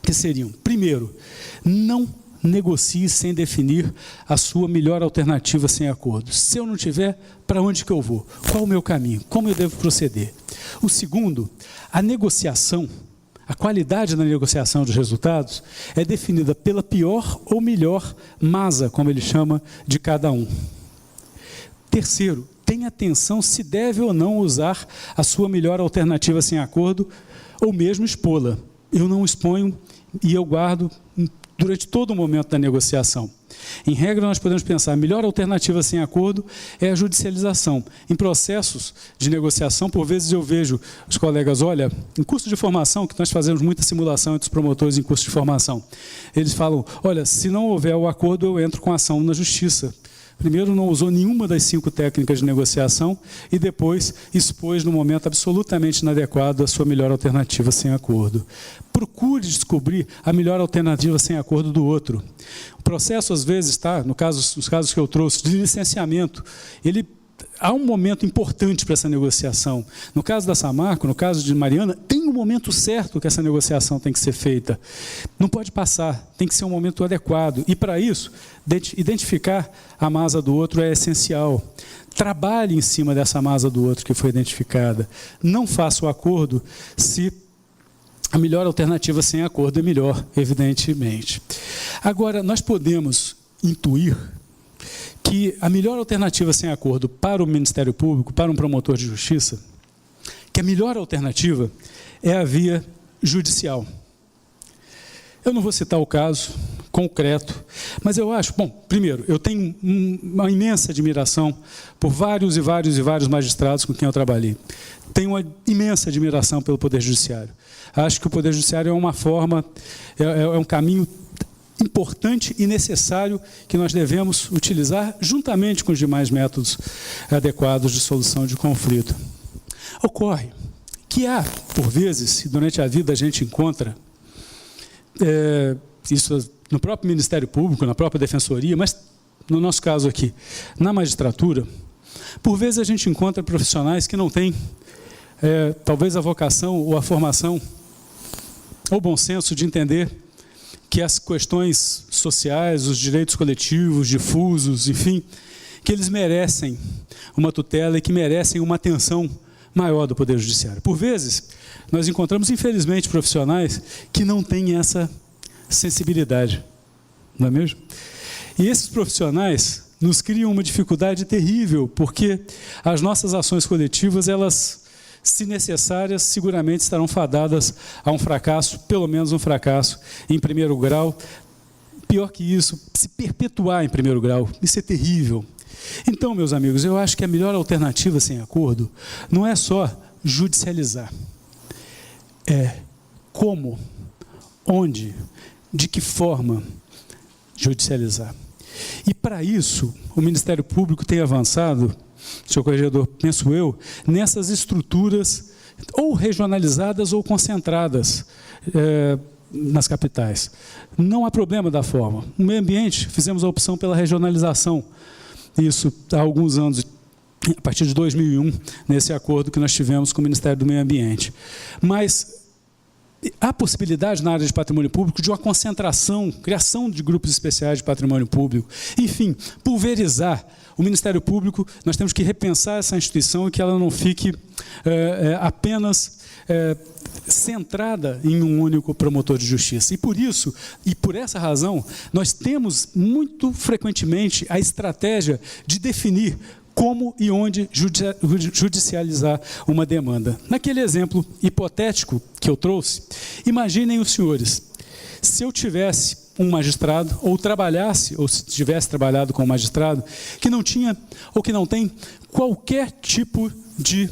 que seriam, primeiro, não negocie sem definir a sua melhor alternativa sem acordo. Se eu não tiver, para onde que eu vou? Qual o meu caminho? Como eu devo proceder? O segundo, a negociação, a qualidade da negociação dos resultados é definida pela pior ou melhor masa, como ele chama, de cada um. Terceiro, tenha atenção se deve ou não usar a sua melhor alternativa sem acordo ou mesmo expô-la. Eu não exponho e eu guardo durante todo o momento da negociação. Em regra, nós podemos pensar, a melhor alternativa sem acordo é a judicialização. Em processos de negociação, por vezes eu vejo os colegas, olha, em curso de formação, que nós fazemos muita simulação entre os promotores em curso de formação, eles falam, olha, se não houver o acordo, eu entro com ação na justiça. Primeiro, não usou nenhuma das 5 técnicas de negociação e depois expôs, no momento absolutamente inadequado, a sua melhor alternativa sem acordo. Procure descobrir a melhor alternativa sem acordo do outro. O processo, às vezes, está, nos casos que eu trouxe, de licenciamento, há um momento importante para essa negociação. No caso da Samarco, no caso de Mariana, tem um momento certo que essa negociação tem que ser feita. Não pode passar, tem que ser um momento adequado. E, para isso, identificar a masa do outro é essencial. Trabalhe em cima dessa masa do outro que foi identificada. Não faça o acordo se a melhor alternativa sem acordo é melhor, evidentemente. Agora, nós podemos intuir que a melhor alternativa sem acordo para o Ministério Público, para um promotor de justiça, que a melhor alternativa é a via judicial. Eu não vou citar o caso concreto, mas eu acho, bom, primeiro, eu tenho uma imensa admiração por vários e vários magistrados com quem eu trabalhei. Tenho uma imensa admiração pelo Poder Judiciário. Acho que o Poder Judiciário é uma forma, é um caminho importante e necessário que nós devemos utilizar juntamente com os demais métodos adequados de solução de conflito. Ocorre que há, por vezes, e durante a vida a gente encontra, isso no próprio Ministério Público, na própria Defensoria, mas no nosso caso aqui, na magistratura, por vezes a gente encontra profissionais que não têm talvez a vocação ou a formação ou o bom senso de entender que as questões sociais, os direitos coletivos, difusos, enfim, que eles merecem uma tutela e que merecem uma atenção maior do Poder Judiciário. Por vezes, nós encontramos, infelizmente, profissionais que não têm essa sensibilidade, não é mesmo? E esses profissionais nos criam uma dificuldade terrível, porque as nossas ações coletivas, elas, se necessárias, seguramente estarão fadadas a um fracasso, pelo menos um fracasso em primeiro grau. Pior que isso, se perpetuar em primeiro grau, isso é terrível. Então, meus amigos, eu acho que a melhor alternativa sem acordo não é só judicializar. É como, onde, de que forma judicializar. E, para isso, o Ministério Público tem avançado, senhor corregedor, penso eu, nessas estruturas ou regionalizadas ou concentradas nas capitais. Não há problema da forma. No meio ambiente, fizemos a opção pela regionalização. Isso há alguns anos, a partir de 2001, nesse acordo que nós tivemos com o Ministério do Meio Ambiente. Mas há possibilidade na área de patrimônio público de uma concentração, criação de grupos especiais de patrimônio público, enfim, pulverizar o Ministério Público. Nós temos que repensar essa instituição e que ela não fique apenas centrada em um único promotor de justiça. E por isso, e por essa razão, nós temos muito frequentemente a estratégia de definir como e onde judicializar uma demanda. Naquele exemplo hipotético que eu trouxe, imaginem os senhores, se eu tivesse um magistrado, ou trabalhasse, ou se tivesse trabalhado com um magistrado, que não tinha, ou que não tem qualquer tipo de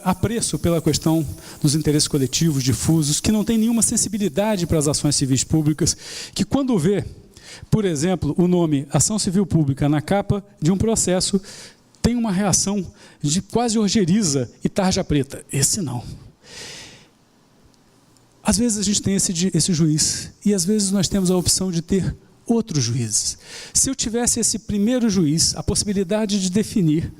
apreço pela questão dos interesses coletivos difusos, que não tem nenhuma sensibilidade para as ações civis públicas, que quando vê, por exemplo, o nome Ação Civil Pública na capa de um processo, tem uma reação de quase orgeriza e tarja preta. Esse não. Às vezes a gente tem esse juiz, e às vezes nós temos a opção de ter outros juízes. Se eu tivesse esse primeiro juiz, a possibilidade de definir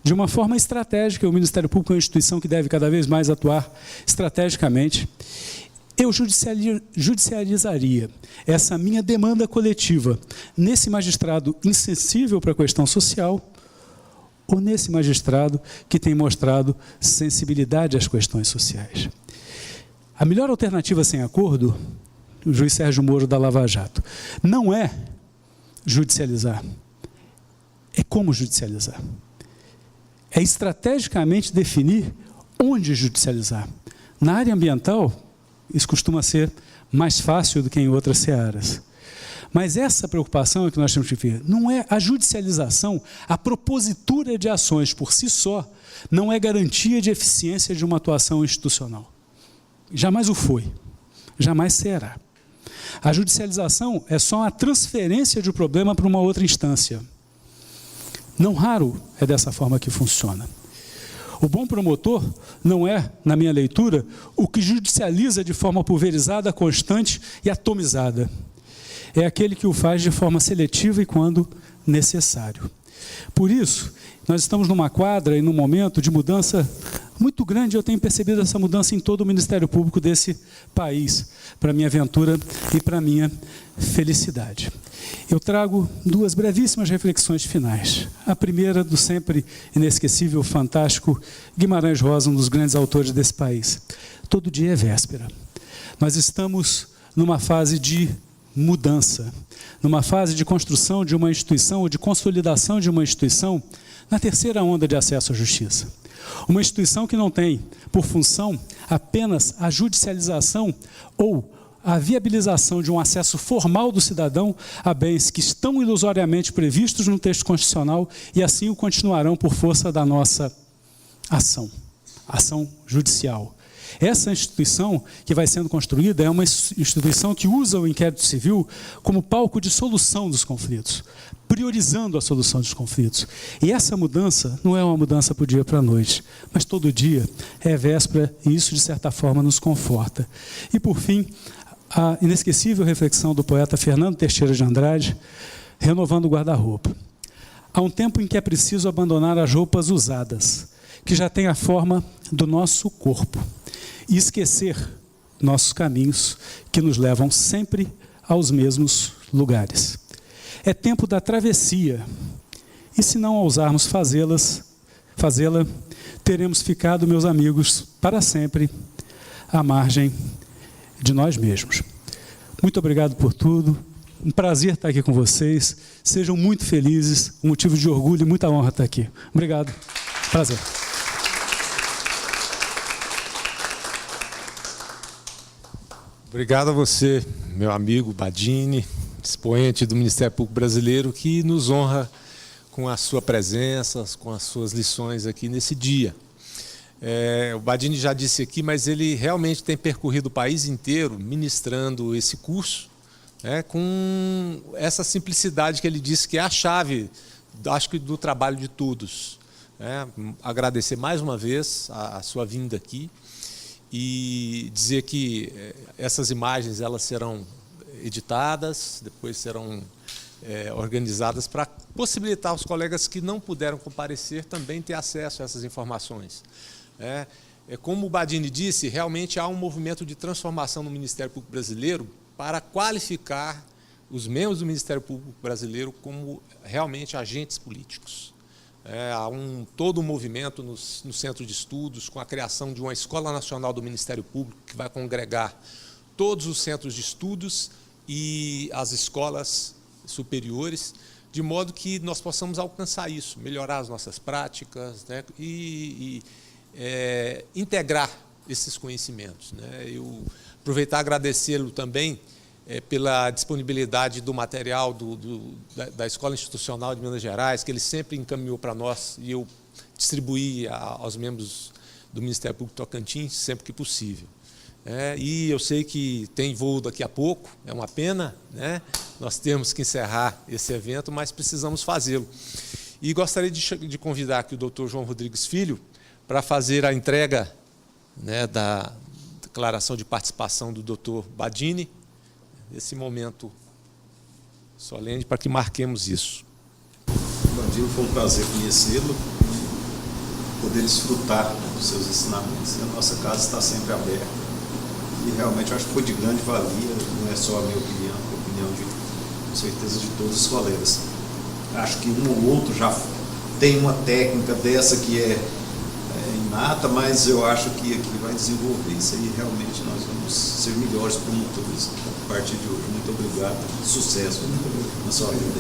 de uma forma estratégica, o Ministério Público é uma instituição que deve cada vez mais atuar estrategicamente, eu judicializaria essa minha demanda coletiva nesse magistrado insensível para a questão social ou nesse magistrado que tem mostrado sensibilidade às questões sociais. A melhor alternativa sem acordo, o juiz Sérgio Moro da Lava Jato, não é judicializar, é como judicializar. É estrategicamente definir onde judicializar. Na área ambiental, isso costuma ser mais fácil do que em outras searas. Mas essa preocupação é que nós temos que ver. Não é a judicialização, a propositura de ações por si só, não é garantia de eficiência de uma atuação institucional. Jamais o foi, jamais será. A judicialização é só a transferência de um problema para uma outra instância. Não raro é dessa forma que funciona. O bom promotor não é, na minha leitura, o que judicializa de forma pulverizada, constante e atomizada. É aquele que o faz de forma seletiva e quando necessário. Por isso, nós estamos numa quadra e num momento de mudança muito grande. Eu tenho percebido essa mudança em todo o Ministério Público desse país, para a minha aventura e para a minha felicidade. Eu trago duas brevíssimas reflexões finais. A primeira do sempre inesquecível, fantástico Guimarães Rosa, um dos grandes autores desse país. Todo dia é véspera. Nós estamos numa fase de mudança, numa fase de construção de uma instituição ou de consolidação de uma instituição na terceira onda de acesso à justiça. Uma instituição que não tem por função apenas a judicialização ou a viabilização de um acesso formal do cidadão a bens que estão ilusoriamente previstos no texto constitucional e assim o continuarão por força da nossa ação judicial. Essa instituição que vai sendo construída é uma instituição que usa o inquérito civil como palco de solução dos conflitos, priorizando a solução dos conflitos. E essa mudança não é uma mudança para o dia para a noite, mas todo dia é véspera e isso, de certa forma, nos conforta. E, por fim, a inesquecível reflexão do poeta Fernando Teixeira de Andrade, renovando o guarda-roupa. Há um tempo em que é preciso abandonar as roupas usadas, que já têm a forma do nosso corpo, e esquecer nossos caminhos que nos levam sempre aos mesmos lugares. É tempo da travessia, e se não ousarmos fazê-la, teremos ficado, meus amigos, para sempre à margem de nós mesmos. Muito obrigado por tudo, um prazer estar aqui com vocês, sejam muito felizes, um motivo de orgulho e muita honra estar aqui. Obrigado, prazer. Obrigado a você, meu amigo Badini, expoente do Ministério Público Brasileiro, que nos honra com a sua presença, com as suas lições aqui nesse dia. O Badini já disse aqui, mas ele realmente tem percorrido o país inteiro ministrando esse curso, com essa simplicidade que ele disse que é a chave, acho que do trabalho de todos. Agradecer mais uma vez a sua vinda aqui e dizer que essas imagens elas serão editadas, depois serão organizadas para possibilitar aos colegas que não puderam comparecer também ter acesso a essas informações. Como o Badini disse, realmente há um movimento de transformação no Ministério Público Brasileiro para qualificar os membros do Ministério Público Brasileiro como realmente agentes políticos. Há todo um movimento no centro de estudos, com a criação de uma Escola Nacional do Ministério Público, que vai congregar todos os centros de estudos e as escolas superiores, de modo que nós possamos alcançar isso, melhorar as nossas práticas, né, e integrar esses conhecimentos, né. Eu aproveitar e agradecê-lo também pela disponibilidade do material da Escola Institucional de Minas Gerais, que ele sempre encaminhou para nós e eu distribuí aos membros do Ministério Público Tocantins sempre que possível. E eu sei que tem voo daqui a pouco, é uma pena, né? Nós temos que encerrar esse evento, mas precisamos fazê-lo. E gostaria de convidar aqui o doutor João Rodrigues Filho para fazer a entrega, né, da declaração de participação do doutor Badini, nesse momento solene, para que marquemos isso. Badini, foi um prazer conhecê-lo e poder desfrutar dos seus ensinamentos. A nossa casa está sempre aberta e realmente eu acho que foi de grande valia, não é só a minha opinião, a opinião com certeza de todos os colegas. Acho que um ou outro já tem uma técnica dessa que é inata, mas eu acho que aqui vai desenvolver isso aí, realmente nós vamos ser melhores promotores a partir de hoje. Muito obrigado, sucesso na sua vida.